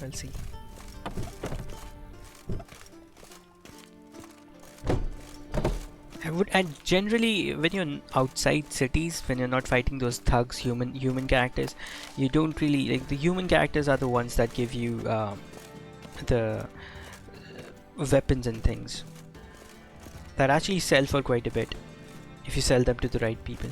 We'll see. And generally, when you're outside cities, when you're not fighting those thugs, human characters, you don't really like the human characters are the ones that give you the weapons and things that actually sell for quite a bit if you sell them to the right people.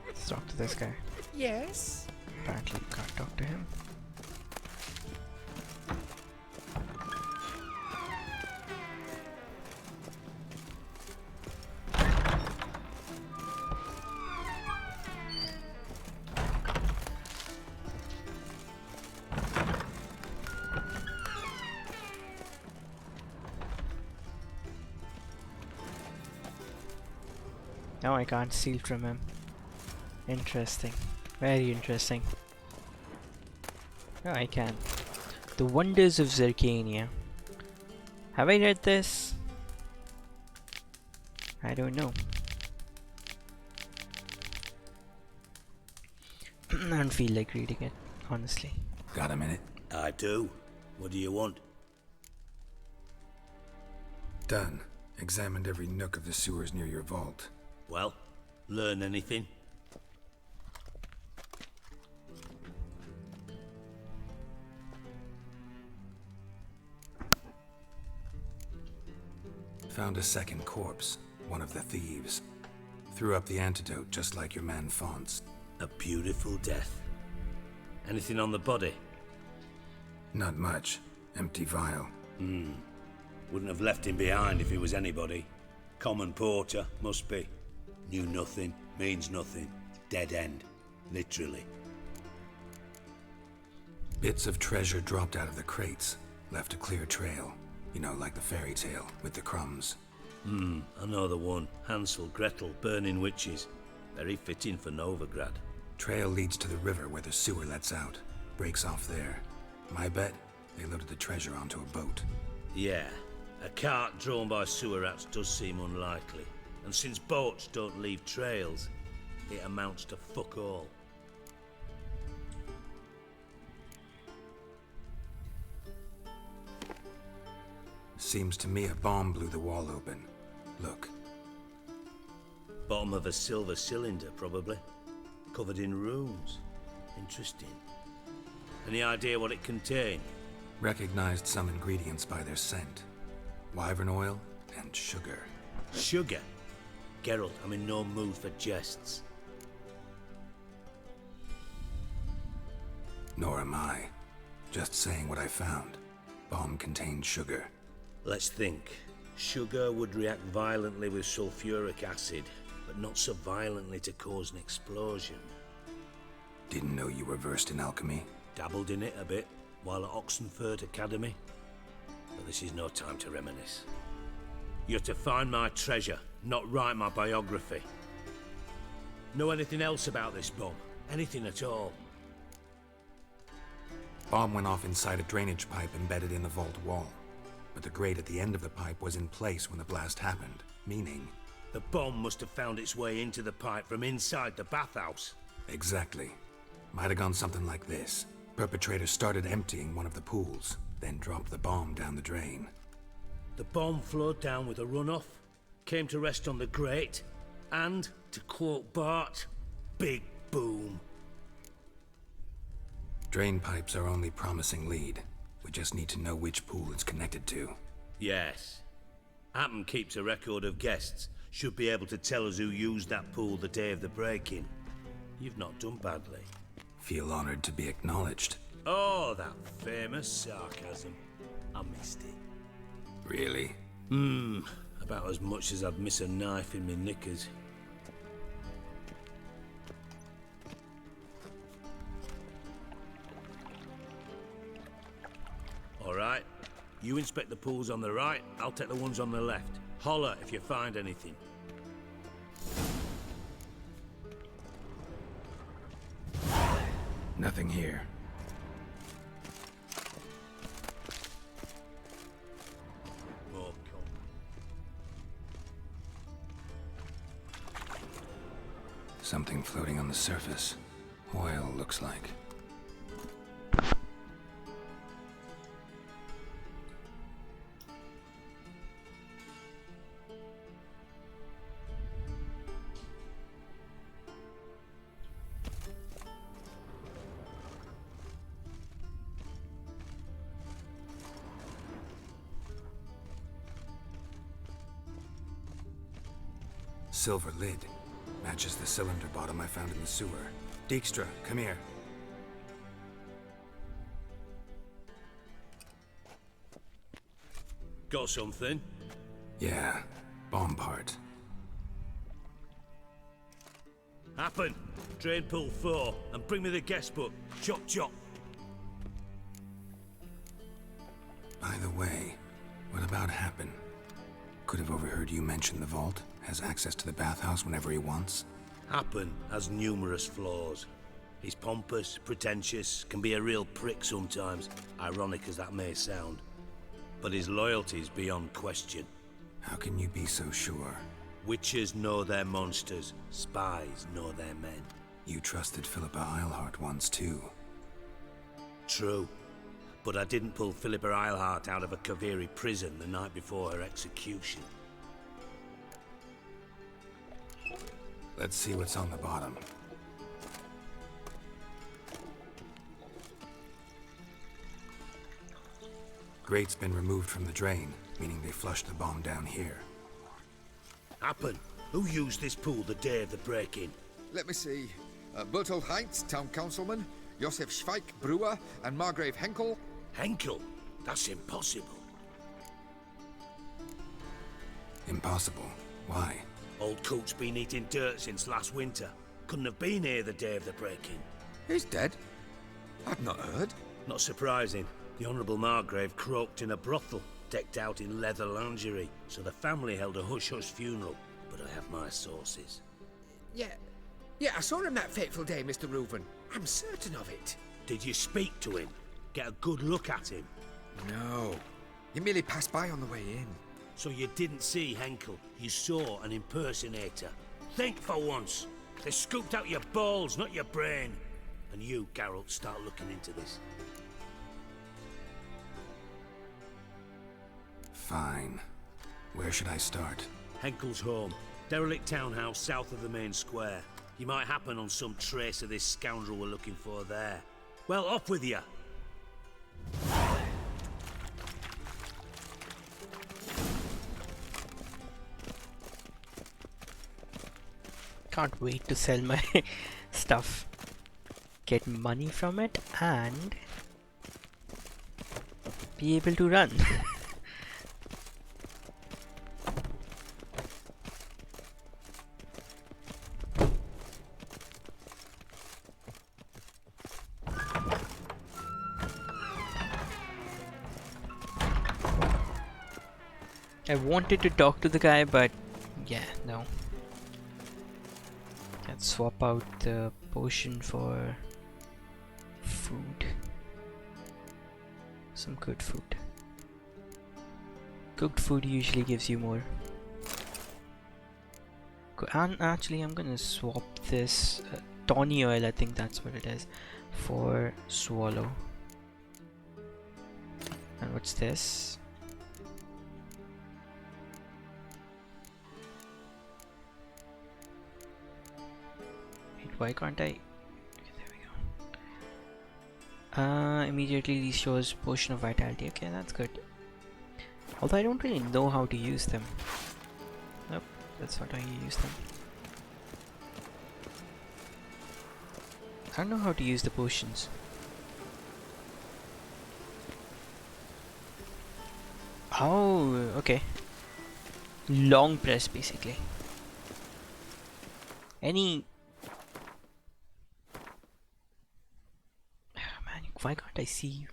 Let's talk to this guy. Yes? Apparently you can't talk to him. Now I can't steal from him. Interesting. Very interesting. No, I can. The Wonders of Zircania. Have I read this? I don't know. I don't feel like reading it, honestly. Got a minute? I do. What do you want? Done. Examined every nook of the sewers near your vault. Well, learn anything? Found a second corpse, one of the thieves. Threw up the antidote just like your man Fonz. A beautiful death. Anything on the body? Not much. Empty vial. Wouldn't have left him behind if he was anybody. Common porter, must be. Knew nothing, means nothing. Dead end. Literally. Bits of treasure dropped out of the crates. Left a clear trail. You know, like the fairy tale, with the crumbs. I know the one. Hansel, Gretel, burning witches. Very fitting for Novigrad. Trail leads to the river where the sewer lets out. Breaks off there. My bet, they loaded the treasure onto a boat. Yeah. A cart drawn by sewer rats does seem unlikely. And since boats don't leave trails, it amounts to fuck all. Seems to me a bomb blew the wall open. Look. Bottom of a silver cylinder, probably. Covered in runes. Interesting. Any idea what it contained? Recognized some ingredients by their scent. Wyvern oil and sugar. Sugar? Geralt, I'm in no mood for jests. Nor am I. Just saying what I found. Bomb contained sugar. Let's think. Sugar would react violently with sulfuric acid, but not so violently to cause an explosion. Didn't know you were versed in alchemy. Dabbled in it a bit, while at Oxenford Academy. But this is no time to reminisce. You're to find my treasure, not write my biography. Know anything else about this bomb? Anything at all? Bomb went off inside a drainage pipe embedded in the vault wall. But the grate at the end of the pipe was in place when the blast happened, meaning... The bomb must have found its way into the pipe from inside the bathhouse. Exactly. Might have gone something like this. Perpetrator started emptying one of the pools, then dropped the bomb down the drain. The bomb flowed down with a runoff, came to rest on the grate, and, to quote Bart, big boom. Drain pipes are only promising lead. We just need to know which pool it's connected to. Yes. Hammond keeps a record of guests. Should be able to tell us who used that pool the day of the break-in. You've not done badly. Feel honored to be acknowledged. Oh, that famous sarcasm. I missed it. Really? About as much as I'd miss a knife in my knickers. All right. You inspect the pools on the right, I'll take the ones on the left. Holler if you find anything. Nothing here. Oh, Something floating on the surface. Oil, looks like. Silver lid. Matches the cylinder bottom I found in the sewer. Dijkstra, come here. Got something? Yeah, bomb part. Happen. Drain pool 4, and bring me the guest book. Chop chop. By the way, what about Happen? Could have overheard you mention the vault. Has access to the bathhouse whenever he wants. Happen has numerous flaws. He's pompous, pretentious, can be a real prick sometimes, ironic as that may sound. But his loyalty's beyond question. How can you be so sure? Witches know their monsters, spies know their men. You trusted Philippa Eilhart once too. True. But I didn't pull Philippa Eilhart out of a Kaviri prison the night before her execution. Let's see what's on the bottom. Grate's been removed from the drain, meaning they flushed the bomb down here. Happen. Who used this pool the day of the break-in? Let me see. Bertold Heinz, town councilman, Josef Schweik, brewer, and Margrave Henkel. Henkel? That's impossible. Impossible? Why? Old Coot's been eating dirt since last winter. Couldn't have been here the day of the break-in. He's dead? I've not heard. Not surprising. The Honourable Margrave croaked in a brothel, decked out in leather lingerie, so the family held a hush-hush funeral. But I have my sources. Yeah, I saw him that fateful day, Mr. Reuven. I'm certain of it. Did you speak to him? Get a good look at him? No. He merely passed by on the way in. So you didn't see Henkel, you saw an impersonator. Think for once. They scooped out your balls, not your brain. And you, Geralt, start looking into this. Fine. Where should I start? Henkel's home. Derelict townhouse south of the main square. You might happen on some trace of this scoundrel we're looking for there. Well, off with you! Can't wait to sell my stuff, get money from it, and be able to run. I wanted to talk to the guy, but yeah, no. Let's swap out the potion for food. Some good food. Cooked food usually gives you more. And actually, I'm gonna swap this tawny oil, I think that's what it is, for swallow. And what's this? Why can't I? Okay, there we go. Immediately restores potion of vitality. Okay, that's good. Although I don't really know how to use them. Nope, that's not how you use them. I don't know how to use the potions. Oh, okay. Long press basically. Any... Why can't I see you?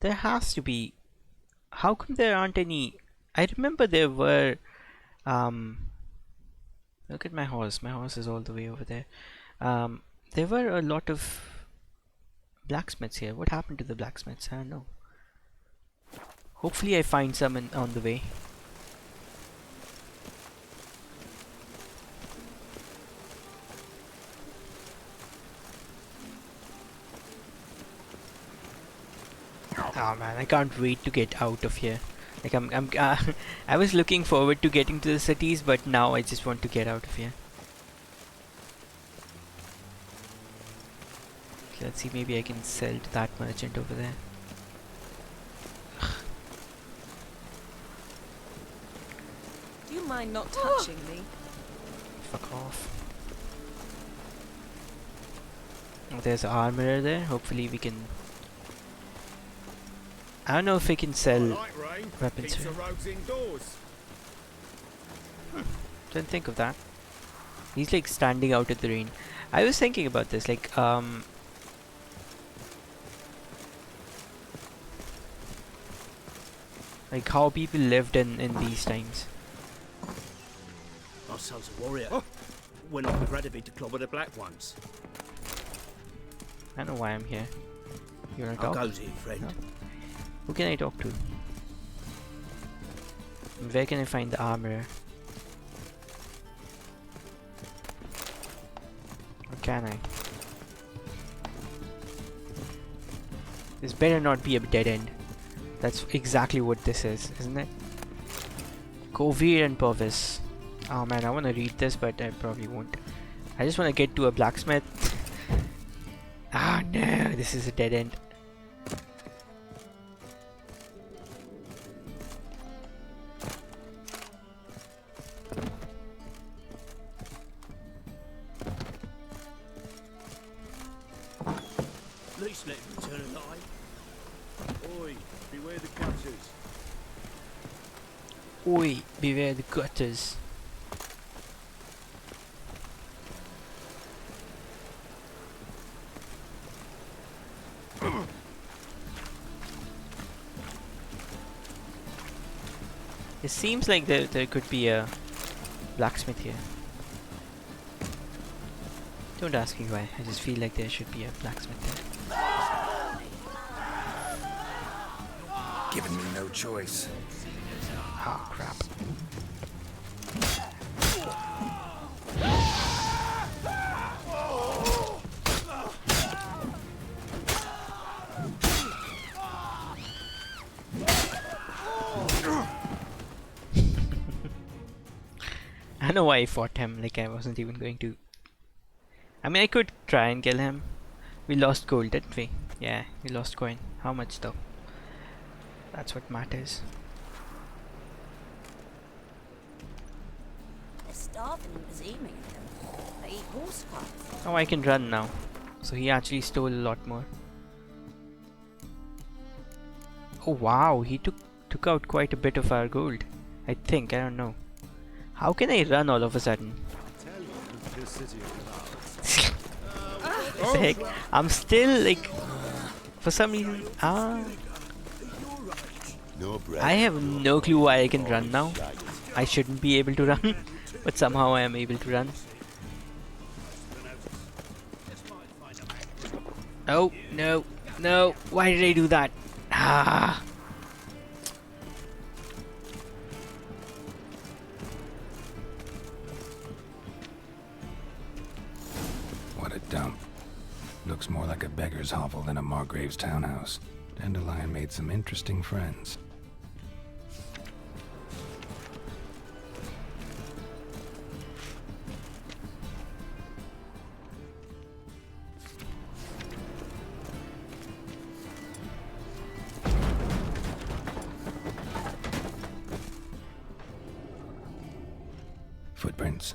There has to be. How come there aren't any? I remember there were. Look at my horse. My horse is all the way over there. There were a lot of blacksmiths here. What happened to the blacksmiths? I don't know. Hopefully I find some on the way. Oh man, I can't wait to get out of here. Like I was looking forward to getting to the cities, but now I just want to get out of here. Okay, let's see, maybe I can sell to that merchant over there. Do you mind not touching me? Fuck off. Oh, there's an armorer there. Hopefully we can... I don't know if we can sell weapons here. Didn't think of that. He's like standing out in the rain. I was thinking about this, like how people lived in these times. Our son's a warrior. Oh. We're not ready to clobber the black ones. I know why I'm here. You wanna talk? I'll go to you, friend. No? Who can I talk to? Where can I find the armor? Or can I? This better not be a dead end. That's exactly what this is, isn't it? Kovir and Purvis. Oh man, I want to read this, but I probably won't. I just want to get to a blacksmith. Ah no, this is a dead end. At least let him return alive. Oi, beware the gutters. Oi, beware the gutters. It seems like there could be a blacksmith here. Don't ask me why, I just feel like there should be a blacksmith there. Giving me no choice. Oh crap. I know why I fought him, like I wasn't even going to. I mean, I could try and kill him. We lost gold, didn't we? Yeah, we lost coin. How much though? That's what matters. They're starving and blaspheming at them. They eat horse parts. Oh, I can run now. So he actually stole a lot more. Oh wow, he took out quite a bit of our gold. I think, I don't know. How can I run all of a sudden? What the heck? I'm still like, for some reason, I have no clue why I can run now. I shouldn't be able to run, but somehow I am able to run. Oh, no, no, why did I do that? Ah! What a dump. Looks more like a beggar's hovel than a Margrave's townhouse. Dandelion made some interesting friends. Footprints.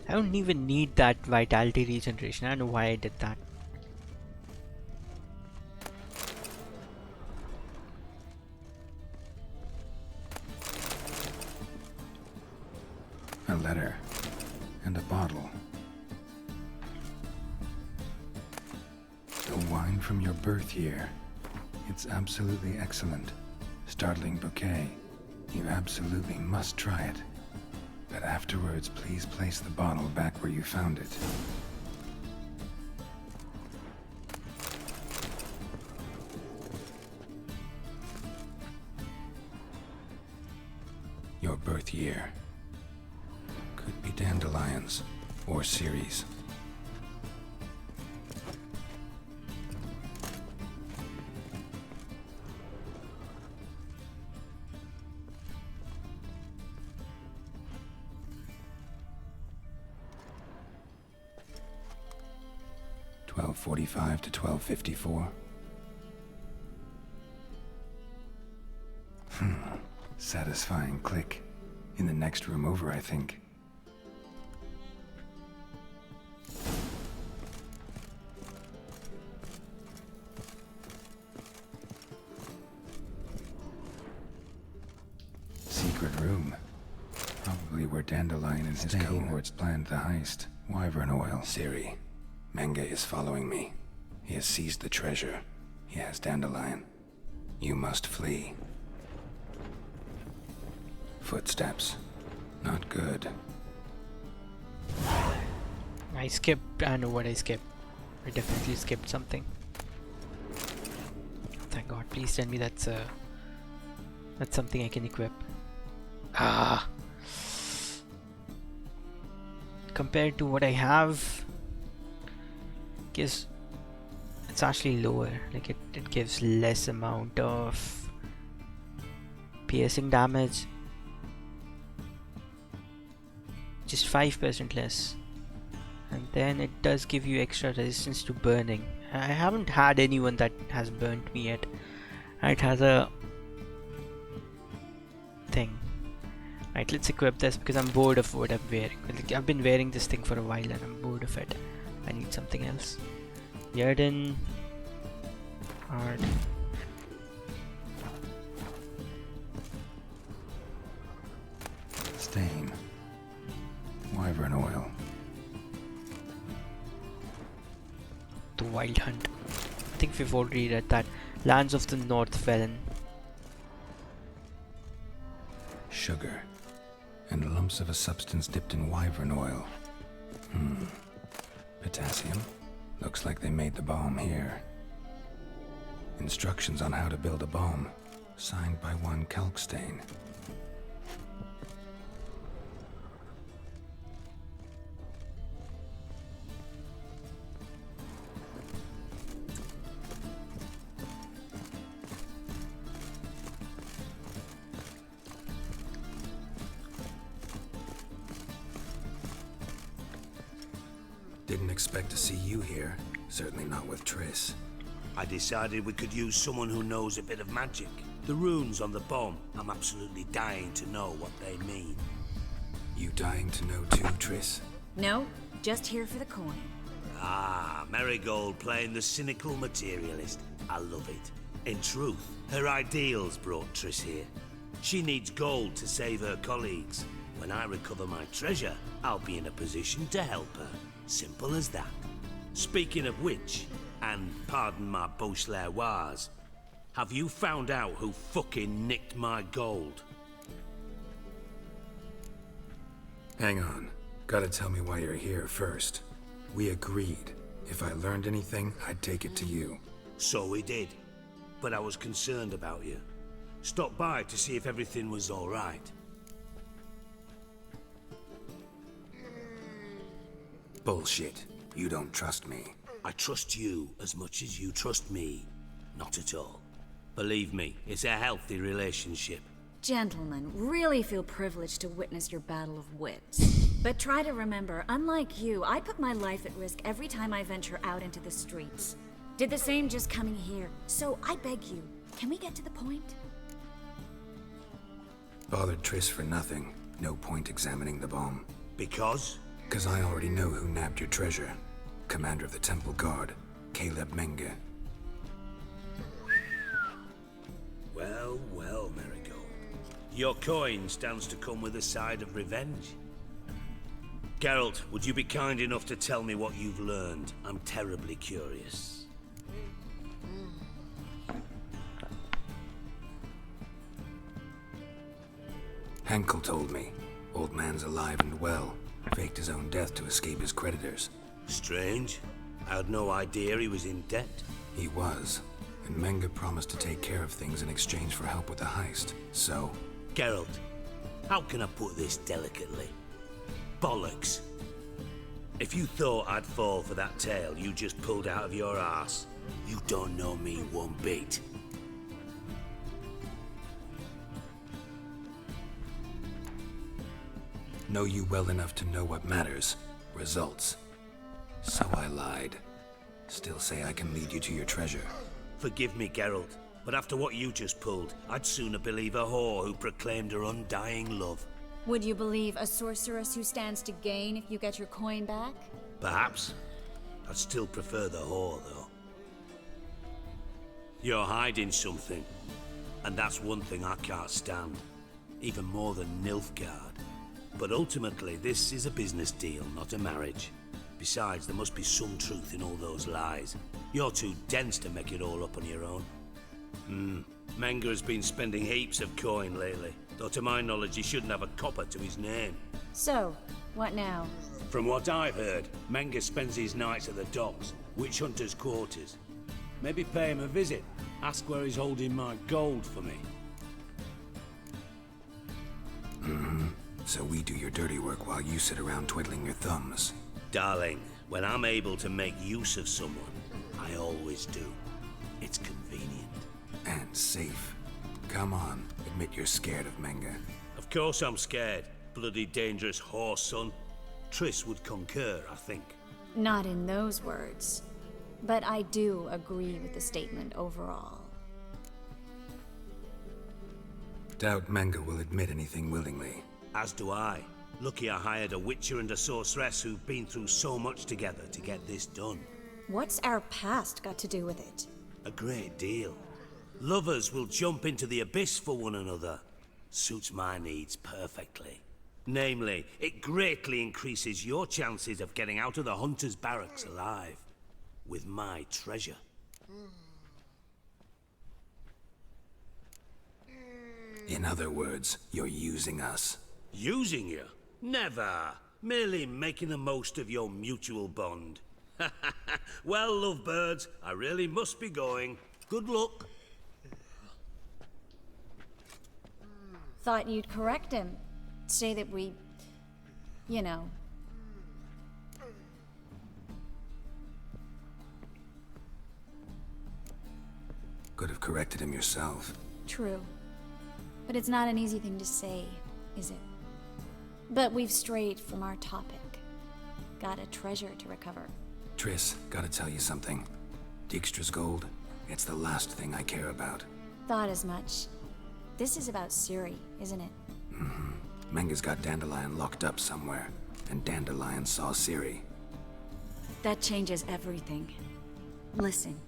I don't even need that vitality regeneration. I don't know why I did that. A letter. And a bottle. The wine from your birth year. It's absolutely excellent. Startling bouquet. You absolutely must try it. But afterwards, please place the bottle back where you found it. Your birth year. Could be dandelions or Ceres. .45 to 12:54. Satisfying click. In the next room over, I think. Secret room. Probably where Dandelion and his cohorts planned the heist. Wyvern oil. Ciri. Menge is following me. He has seized the treasure. He has Dandelion. You must flee. Footsteps. Not good. I skipped. I know what I skipped. I definitely skipped something. Thank God. Please tell me that's something I can equip. Ah. Compared to what I have, gives it's actually lower. Like it gives less amount of piercing damage. Just 5% less. And then it does give you extra resistance to burning. I haven't had anyone that has burnt me yet. It has a thing. Right, let's equip this because I'm bored of what I'm wearing. Like, I've been wearing this thing for a while and I'm bored of it. I need something else. Yarden. Hard. Stain. Wyvern oil. The Wild Hunt. I think we've already read that. Lands of the North Felon. Sugar. And lumps of a substance dipped in wyvern oil. Potassium. Looks like they made the bomb here. Instructions on how to build a bomb. Signed by one Kalkstain. Didn't expect to see you here. Certainly not with Triss. I decided we could use someone who knows a bit of magic. The runes on the bomb, I'm absolutely dying to know what they mean. You dying to know too, Triss? No, just here for the coin. Ah, Marigold playing the cynical materialist. I love it. In truth, her ideals brought Triss here. She needs gold to save her colleagues. When I recover my treasure, I'll be in a position to help her. Simple as that. Speaking of which, and pardon my Beauclervoise, have you found out who fucking nicked my gold? Hang on. Gotta tell me why you're here first. We agreed. If I learned anything, I'd take it to you. So we did. But I was concerned about you. Stopped by to see if everything was all right. Bullshit. You don't trust me. I trust you as much as you trust me. Not at all. Believe me, it's a healthy relationship. Gentlemen, really feel privileged to witness your battle of wits. But try to remember, unlike you, I put my life at risk every time I venture out into the streets. Did the same just coming here. So I beg you, can we get to the point? Bothered Triss for nothing. No point examining the bomb. Because? Because I already know who nabbed your treasure. Commander of the Temple Guard, Caleb Menge. Well, well, Marigold. Your coin stands to come with a side of revenge. Geralt, would you be kind enough to tell me what you've learned? I'm terribly curious. Henkel told me. Old man's alive and well. Faked his own death to escape his creditors. Strange. I had no idea he was in debt. He was. And Menge promised to take care of things in exchange for help with the heist. So... Geralt, how can I put this delicately? Bollocks. If you thought I'd fall for that tale you just pulled out of your arse, you don't know me one bit. Know you well enough to know what matters. Results. So I lied. Still say I can lead you to your treasure. Forgive me, Geralt, but after what you just pulled, I'd sooner believe a whore who proclaimed her undying love. Would you believe a sorceress who stands to gain if you get your coin back? Perhaps. I'd still prefer the whore, though. You're hiding something, and that's one thing I can't stand. Even more than Nilfgaard. But ultimately, this is a business deal, not a marriage. Besides, there must be some truth in all those lies. You're too dense to make it all up on your own. Menge has been spending heaps of coin lately, though to my knowledge he shouldn't have a copper to his name. So, what now? From what I've heard, Menge spends his nights at the docks, witch hunters' quarters. Maybe pay him a visit, ask where he's holding my gold for me. So we do your dirty work while you sit around twiddling your thumbs. Darling, when I'm able to make use of someone, I always do. It's convenient. And safe. Come on, admit you're scared of Menge. Of course I'm scared. Bloody dangerous whore, son. Triss would concur, I think. Not in those words. But I do agree with the statement overall. Doubt Menge will admit anything willingly. As do I. Lucky I hired a witcher and a sorceress who've been through so much together to get this done. What's our past got to do with it? A great deal. Lovers will jump into the abyss for one another. Suits my needs perfectly. Namely, it greatly increases your chances of getting out of the hunter's barracks alive. With my treasure. In other words, you're using us. Using you? Never. Merely making the most of your mutual bond. Well, lovebirds, I really must be going. Good luck. Thought you'd correct him. Say that we... you know... Could have corrected him yourself. True. But it's not an easy thing to say, is it? But we've strayed from our topic. got a treasure to recover. Triss, gotta tell you something. Dijkstra's gold, it's the last thing I care about. Thought as much. This is about Ciri, isn't it? Mm-hmm. Menga's got Dandelion locked up somewhere, and Dandelion saw Ciri. That changes everything. Listen,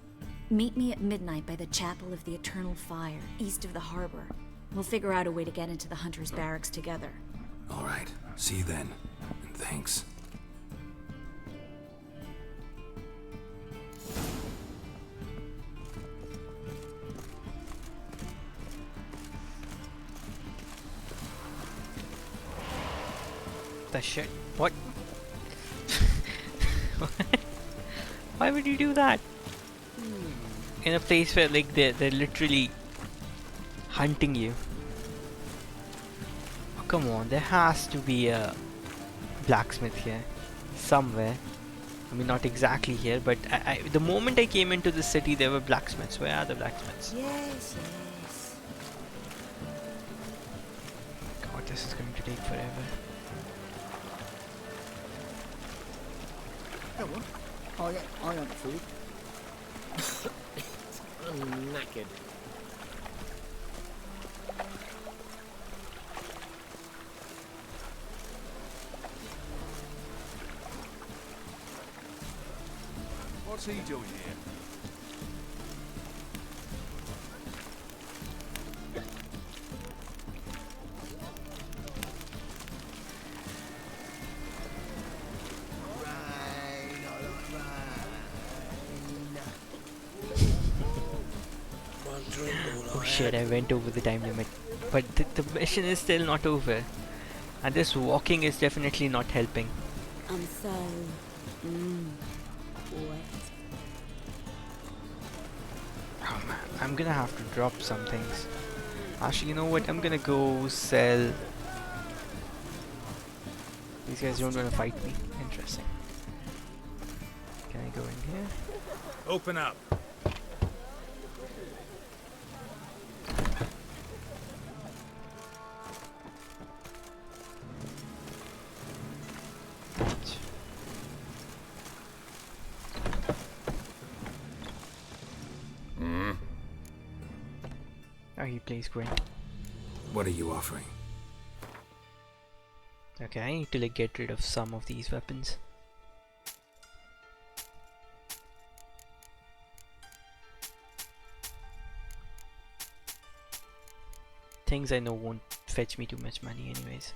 meet me at midnight by the Chapel of the Eternal Fire, east of the harbor. We'll figure out a way to get into the Hunter's Barracks together. All right, see you then, and thanks. The shit. What? Why would you do that? In a place where like they're literally hunting you. Oh, come on, there has to be a blacksmith here somewhere. I mean, not exactly here, but the moment I came into the city, there were blacksmiths. Where are the blacksmiths? Yes, yes. God, this is going to take forever. Come on. I want food. I'm knackered. What's he doing here? Oh shit, I went over the time limit. But the mission is still not over. And this walking is definitely not helping. I'm so... wet. Oh man, I'm gonna have to drop some things. Actually, you know what? I'm gonna go sell... These guys don't wanna fight me. Interesting. Can I go in here? Open up. Oh, he plays Gwen. What are you offering? Okay, I need to like get rid of some of these weapons. Things I know won't fetch me too much money anyways.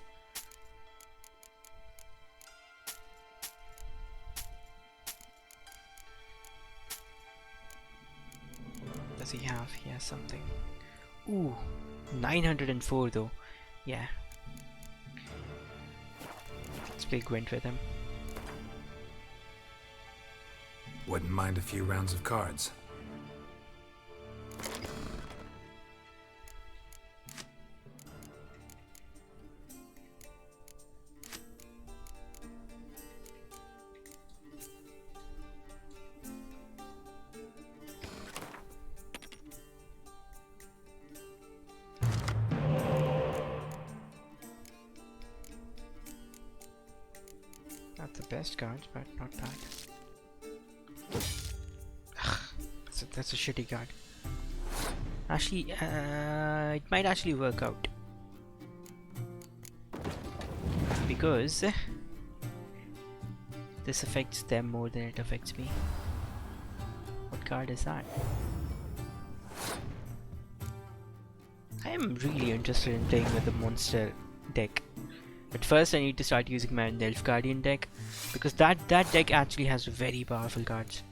Does he have? He has something. Ooh, 904 though. Yeah. Let's play Gwent with him. Wouldn't mind a few rounds of cards. Not the best cards, but not bad. That's a shitty card. Actually, it might actually work out. Because this affects them more than it affects me. What card is that? I am really interested in playing with the monster deck. But first I need to start using my Elf Guardian deck, because that deck actually has very powerful cards.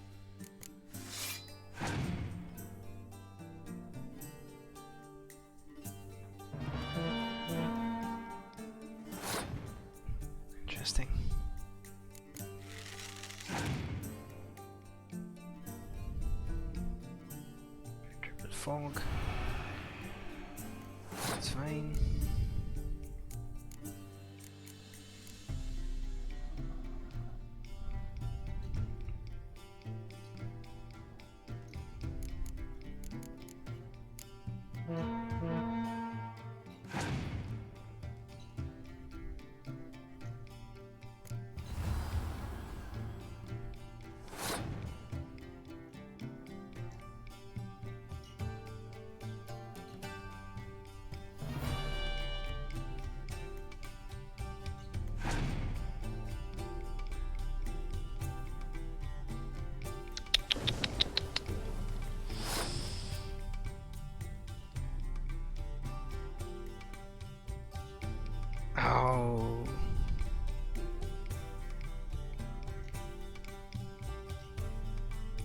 Interesting. Triple fog. That's fine.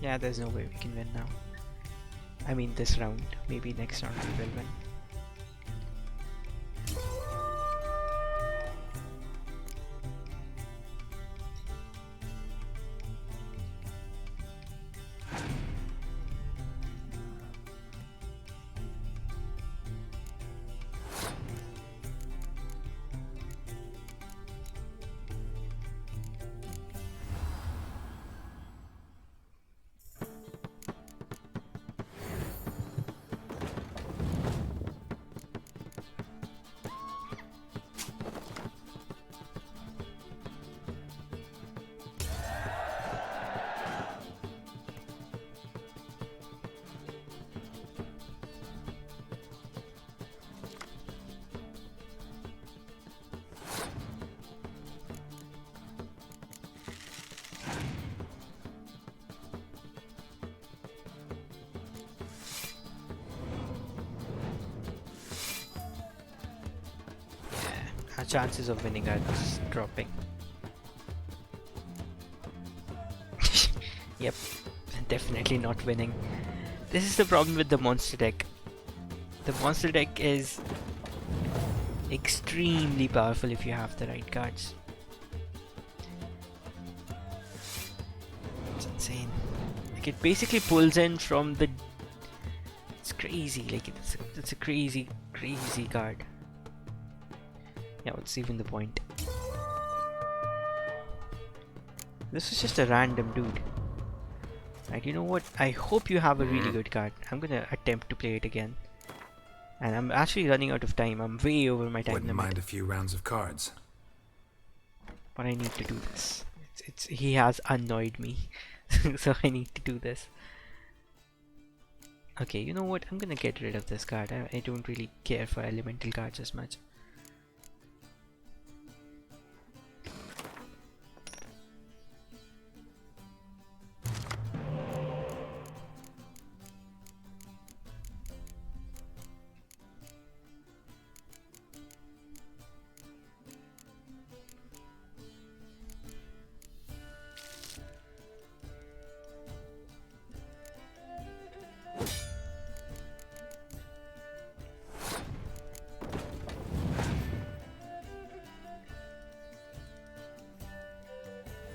Yeah, there's no way we can win now. I mean this round. Maybe next round we will win. Our chances of winning are just dropping. Yep, definitely not winning. This is the problem with the monster deck. The monster deck is extremely powerful if you have the right cards. It's insane. Like it basically pulls in from the... It's crazy, like it's a crazy card. Yeah, what's even the point? This is just a random dude. Right, you know what? I hope you have a really good card. I'm gonna attempt to play it again. And I'm actually running out of time. I'm way over my time limit. Wouldn't mind a few rounds of cards. But I need to do this. He has annoyed me. So I need to do this. Okay, you know what? I'm gonna get rid of this card. I don't really care for elemental cards as much.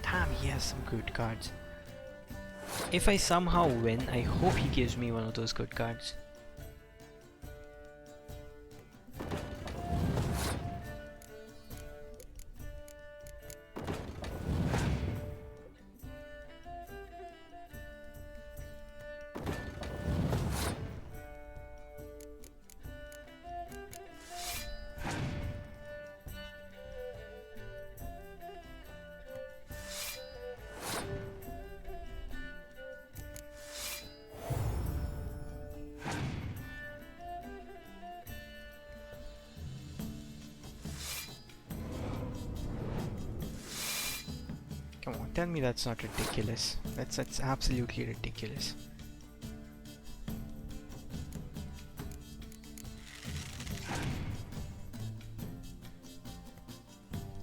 Damn, he has some good cards. If I somehow win, I hope he gives me one of those good cards. Come on, tell me that's not ridiculous. That's absolutely ridiculous.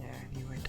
Yeah, I knew it.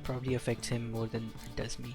Probably affects him more than it does me.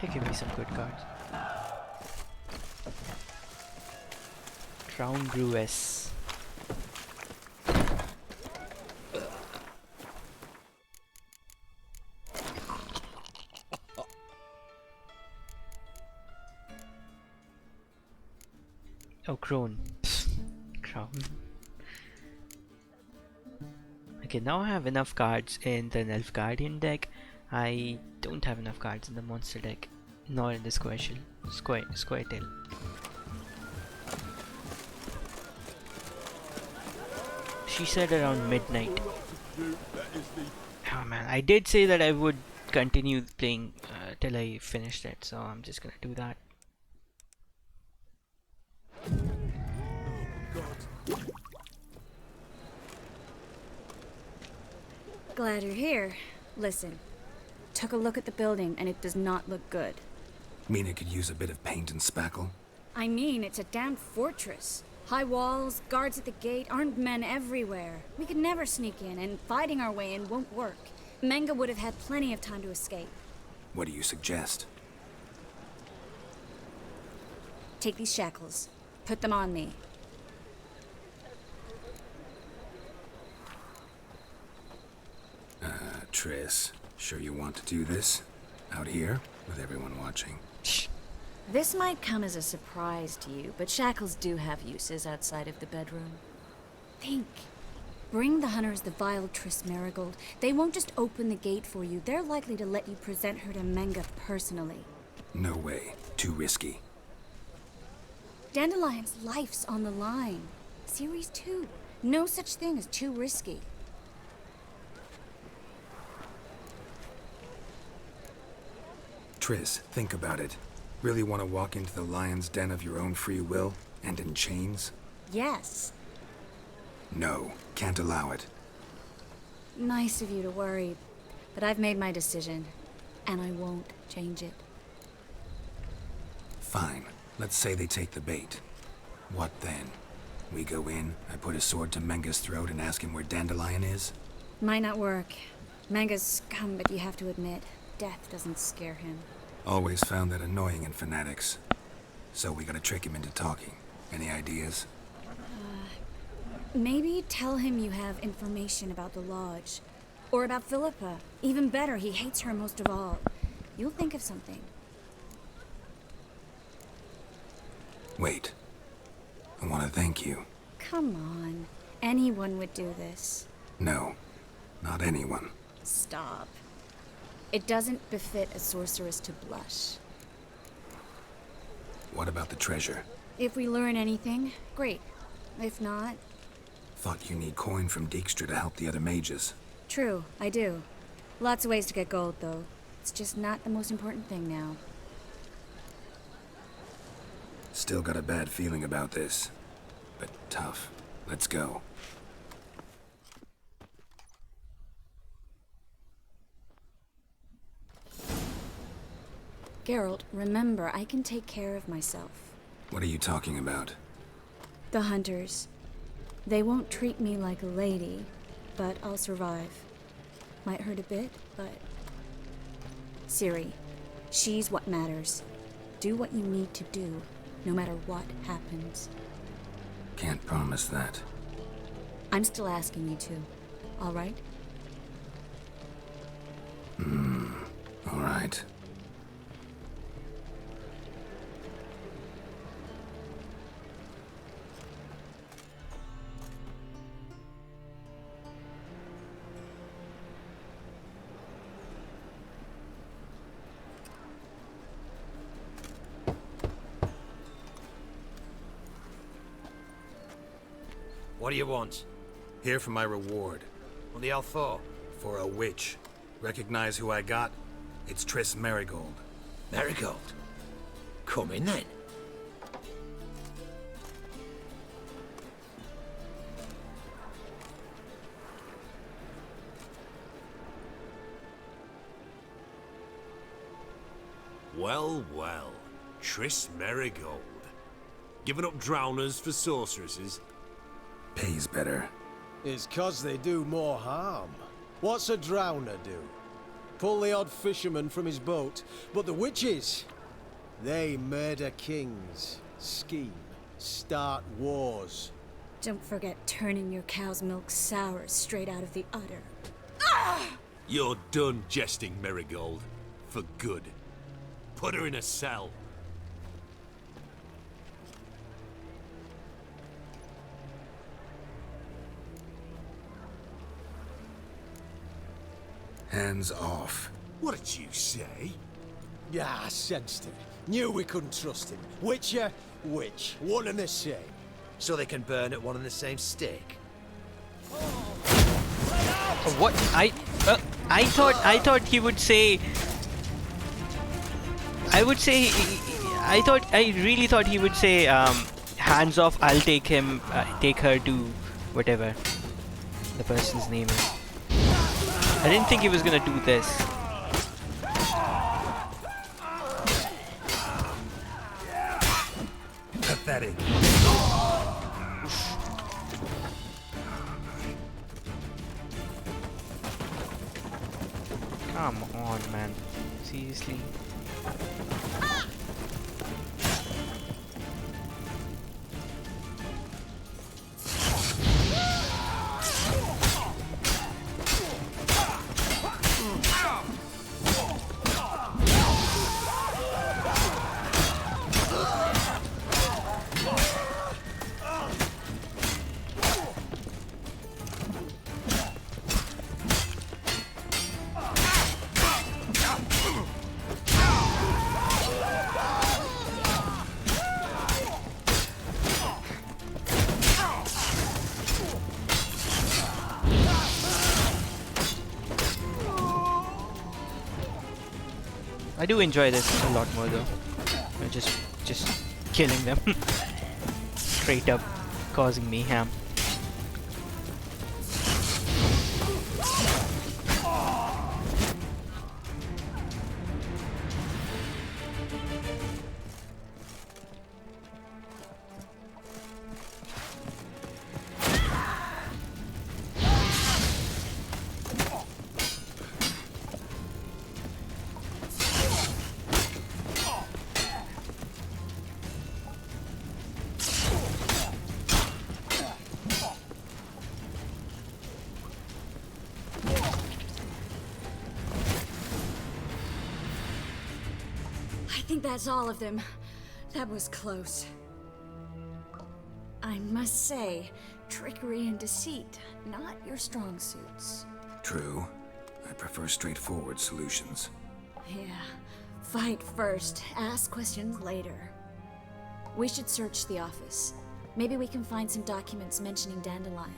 better give me some good cards. Crown Brewess. Oh, Crone. Crown. Okay, now I have enough cards in the Nilfgaardian deck. I don't have enough cards in the monster deck, nor in the Square Tail. She said around midnight. Oh man, I did say that I would continue playing till I finished it, so I'm just gonna do that. Glad you're here. Listen, took a look at the building and it does not look good. Mean it could use a bit of paint and spackle? I mean, it's a damn fortress. High walls, guards at the gate, armed men everywhere. We could never sneak in, and fighting our way in won't work. Menge would have had plenty of time to escape. What do you suggest? Take these shackles. Put them on me. Triss, sure you want to do this? Out here, with everyone watching? This might come as a surprise to you, but shackles do have uses outside of the bedroom. Think. Bring the hunters the vile Triss Marigold. They won't just open the gate for you. They're likely to let you present her to Menge personally. No way. Too risky. Dandelion's life's on the line. Series 2. No such thing as too risky. Triss, think about it. Really want to walk into the lion's den of your own free will, and in chains? Yes. No, can't allow it. Nice of you to worry, but I've made my decision, and I won't change it. Fine. Let's say they take the bait. What then? We go in, I put a sword to Menge's throat and ask him where Dandelion is? Might not work. Menge's scum, but you have to admit, death doesn't scare him. Always found that annoying in fanatics. So we gotta trick him into talking. Any ideas? Maybe tell him you have information about the Lodge. Or about Philippa. Even better, he hates her most of all. You'll think of something. Wait. I want to thank you. Come on. Anyone would do this. No. Not anyone. Stop. It doesn't befit a sorceress to blush. What about the treasure? If we learn anything, great. If not... Thought you need coin from Dijkstra to help the other mages. True, I do. Lots of ways to get gold, though. It's just not the most important thing now. Still got a bad feeling about this. But tough. Let's go. Geralt, remember, I can take care of myself. What are you talking about? The hunters. They won't treat me like a lady, but I'll survive. Might hurt a bit, but... Ciri, she's what matters. Do what you need to do, no matter what happens. Can't promise that. I'm still asking you to, all right? All right. What do you want? Here for my reward. What the hell for? For a witch. Recognize who I got? It's Triss Marigold. Marigold? Come in then. Well, well. Triss Marigold. Giving up drowners for sorceresses? Pays better. It's 'cause they do more harm. What's a drowner do? pull the odd fisherman from his boat. But the witches, they murder kings, scheme, start wars. Don't forget turning your cow's milk sour straight out of the udder. You're done jesting, Marigold. For good. Put her in a cell. Hands off. What did you say? Yeah, I sensed it. Knew we couldn't trust him. Witcher, witch, one and the same. So they can burn at one and the same stake. What? I thought he would say. I really thought he would say, hands off. I'll take him, take her to whatever the person's name is. I didn't think he was gonna do this. Pathetic. Come on, man. Seriously. I do enjoy this a lot more though. Just killing them. Straight up causing mayhem. I think that's all of them. That was close. I must say, trickery and deceit, not your strong suits. True. I prefer straightforward solutions. Yeah. Fight first, ask questions later. We should search the office. Maybe we can find some documents mentioning Dandelion.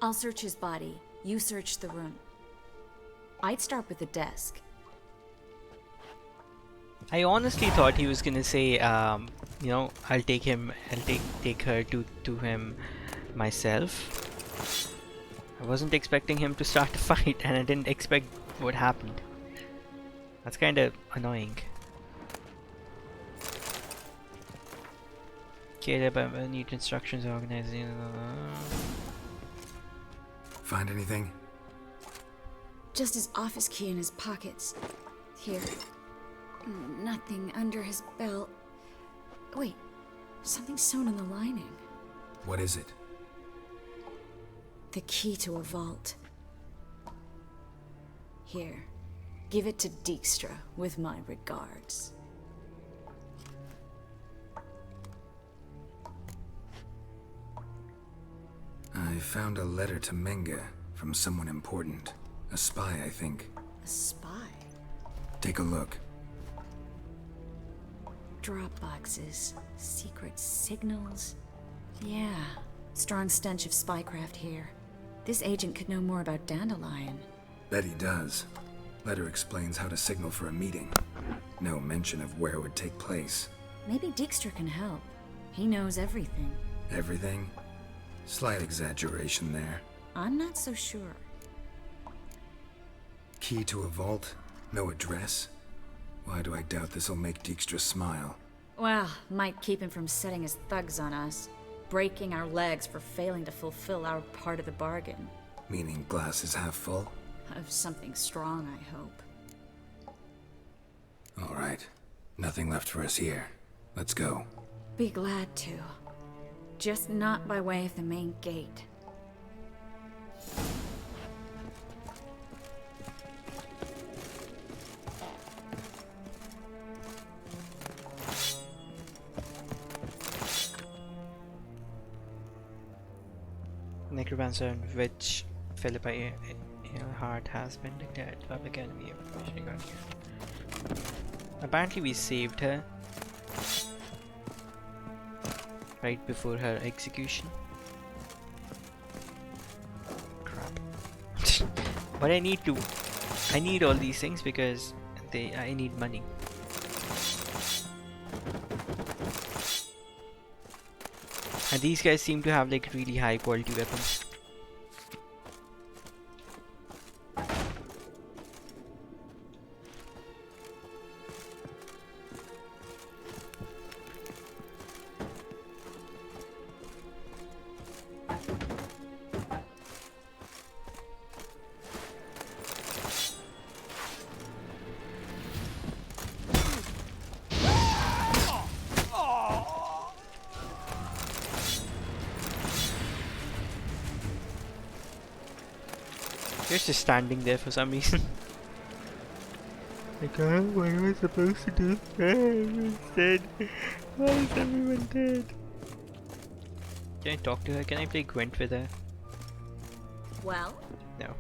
I'll search his body. You search the room. I'd start with the desk. I honestly thought he was gonna say, you know, I'll take her to him myself. I wasn't expecting him to start a fight, and I didn't expect what happened. That's kind of annoying. Okay, but I need instructions organizing. Find anything? Just his office key in his pockets. Here. Nothing under his belt. Wait, something sewn in the lining. What is it? The key to a vault. Here, give it to Dijkstra with my regards. I found a letter to Menge from someone important. A spy, I think. A spy? Take a look. Drop boxes, secret signals. Yeah, strong stench of spycraft here. This agent could know more about Dandelion. Bet he does. Letter explains how to signal for a meeting. No mention of where it would take place. Maybe Dijkstra can help. He knows everything. Everything? Slight exaggeration there. I'm not so sure. Key to a vault? No address? Why do I doubt this'll make Dijkstra smile? Well, might keep him from setting his thugs on us. Breaking our legs for failing to fulfill our part of the bargain. Meaning glass is half full? Of something strong, I hope. All right. Nothing left for us here. Let's go. Be glad to. Just not by way of the main gate. Necromancer in which Philippi Heart has been declared public enemy information got here. Apparently we saved her right before her execution. Crap. But I need all these things because I need money. And these guys seem to have like really high quality weapons. Just standing there for some reason. Like, what am I supposed to do? Everyone's dead. Why is everyone dead? Can I talk to her? Can I play Gwent with her? Well? No.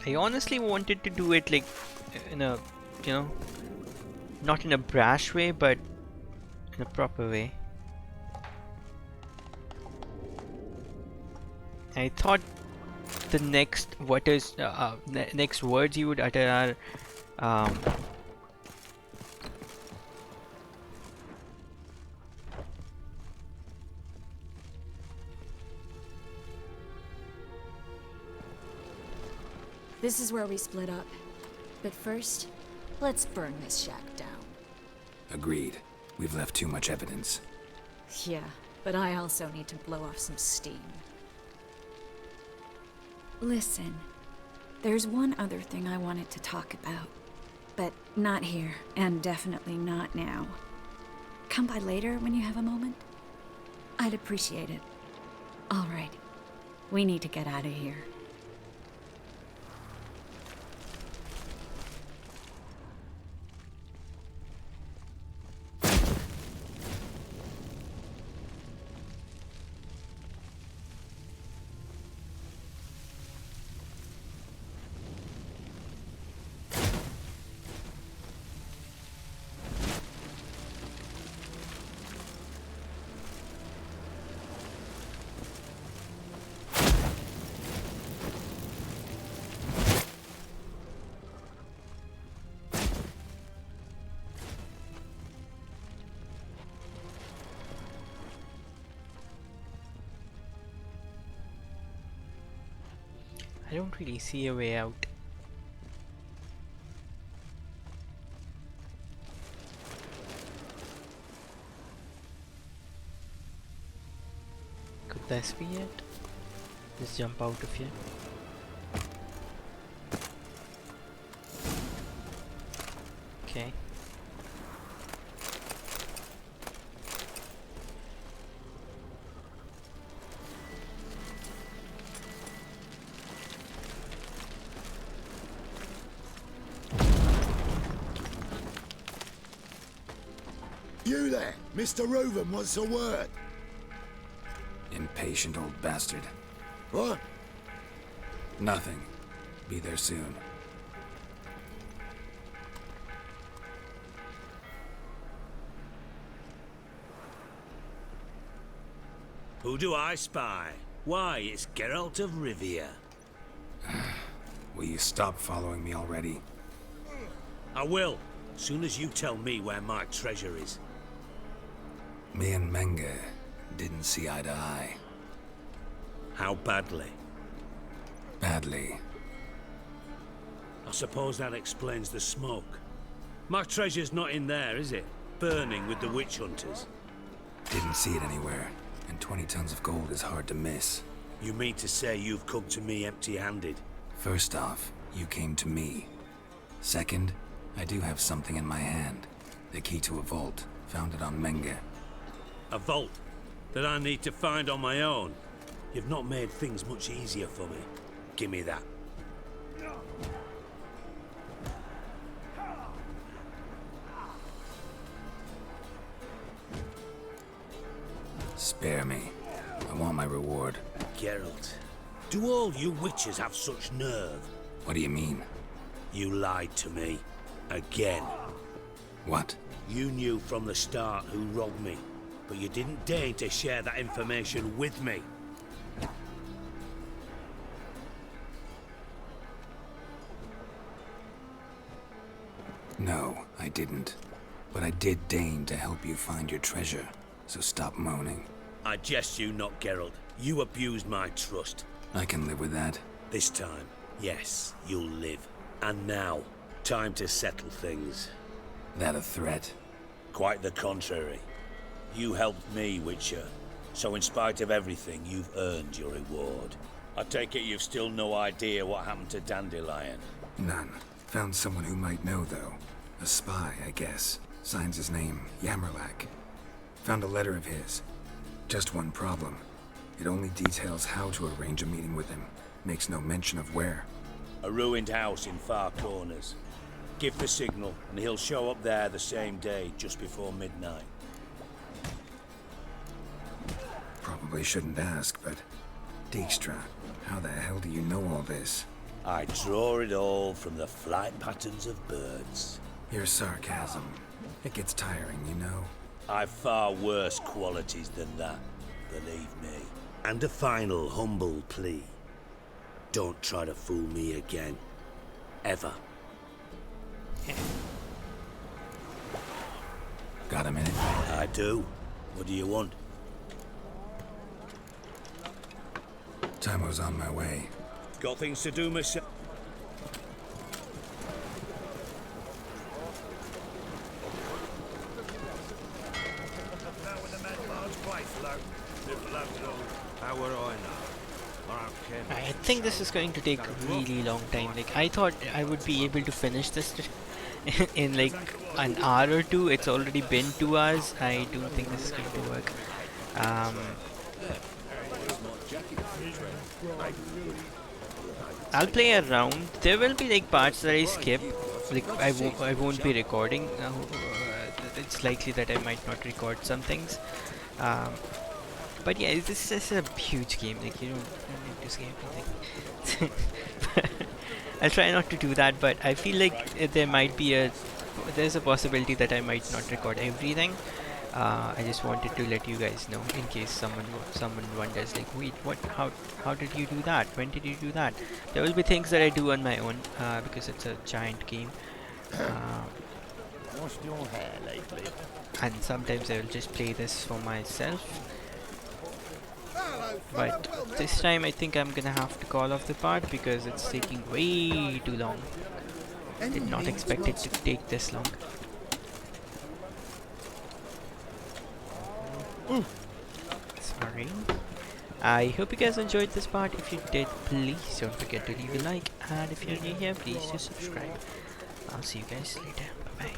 I honestly wanted to do it like in a, you know, not in a brash way, but in a proper way. I thought the next next words you would utter are This is where we split up. But first, let's burn this shack down. Agreed. We've left too much evidence. Yeah, but I also need to blow off some steam. Listen, there's one other thing I wanted to talk about. But not here, and definitely not now. Come by later when you have a moment? I'd appreciate it. All right. We need to get out of here. I don't really see a way out. Could this be it? Just jump out of here. Okay. You there, Mr. Reuven wants a word. Impatient old bastard. What? Nothing. Be there soon. Who do I spy? Why, it's Geralt of Rivia. Will you stop following me already? I will, soon as you tell me where my treasure is. Me and Menge didn't see eye to eye. How badly? Badly. I suppose that explains the smoke. My treasure's not in there, is it? Burning with the witch hunters. Didn't see it anywhere. and 20 tons of gold is hard to miss. You mean to say you've come to me empty-handed? First off, you came to me. Second, I do have something in my hand. The key to a vault, found it on Menge. A vault that I need to find on my own? You've not made things much easier for me. Give me that. Spare me. I want my reward. Geralt, do all you witches have such nerve? What do you mean? You lied to me. Again. What? You knew from the start who robbed me, but you didn't deign to share that information with me. No, I didn't. But I did deign to help you find your treasure, so stop moaning. I jest you not, Geralt. You abused my trust. I can live with that. This time, yes, you'll live. And now, time to settle things. That a threat? Quite the contrary. You helped me, Witcher. So in spite of everything, you've earned your reward. I take it you've still no idea what happened to Dandelion? None. Found someone who might know, though. A spy, I guess. Signs his name, Yamerlak. Found a letter of his. Just one problem. It only details how to arrange a meeting with him. Makes no mention of where. A ruined house in Far Corners. Give the signal, and he'll show up there the same day, just before midnight. Probably shouldn't ask, but... Dijkstra, how the hell do you know all this? I draw it all from the flight patterns of birds. Your sarcasm. It gets tiring, you know. I've far worse qualities than that, believe me. And a final humble plea. Don't try to fool me again. Ever. Got a minute? I do. What do you want? Timo's on my way. Got things to do myself. I think this is going to take a really long time. Like, I thought I would be able to finish this in like an hour or two. It's already been 2 hours. I don't think this is going to work. I'll play around. There will be like parts that I skip. Like I won't be recording. It's likely that I might not record some things. But yeah, this is a huge game. Like, you don't need to skip anything. I'll try not to do that, but I feel like there's a possibility that I might not record everything. I just wanted to let you guys know in case someone wonders, like, wait, what? How did you do that? When did you do that? There will be things that I do on my own because it's a giant game. Washed your hair lately? And sometimes I will just play this for myself. But this time I think I'm gonna have to call off the part because it's taking way too long. Did not expect it to take this long. Sorry. I hope you guys enjoyed this part. If you did, please don't forget to leave a like, and if you're new here, please do subscribe. I'll see you guys later. Bye bye.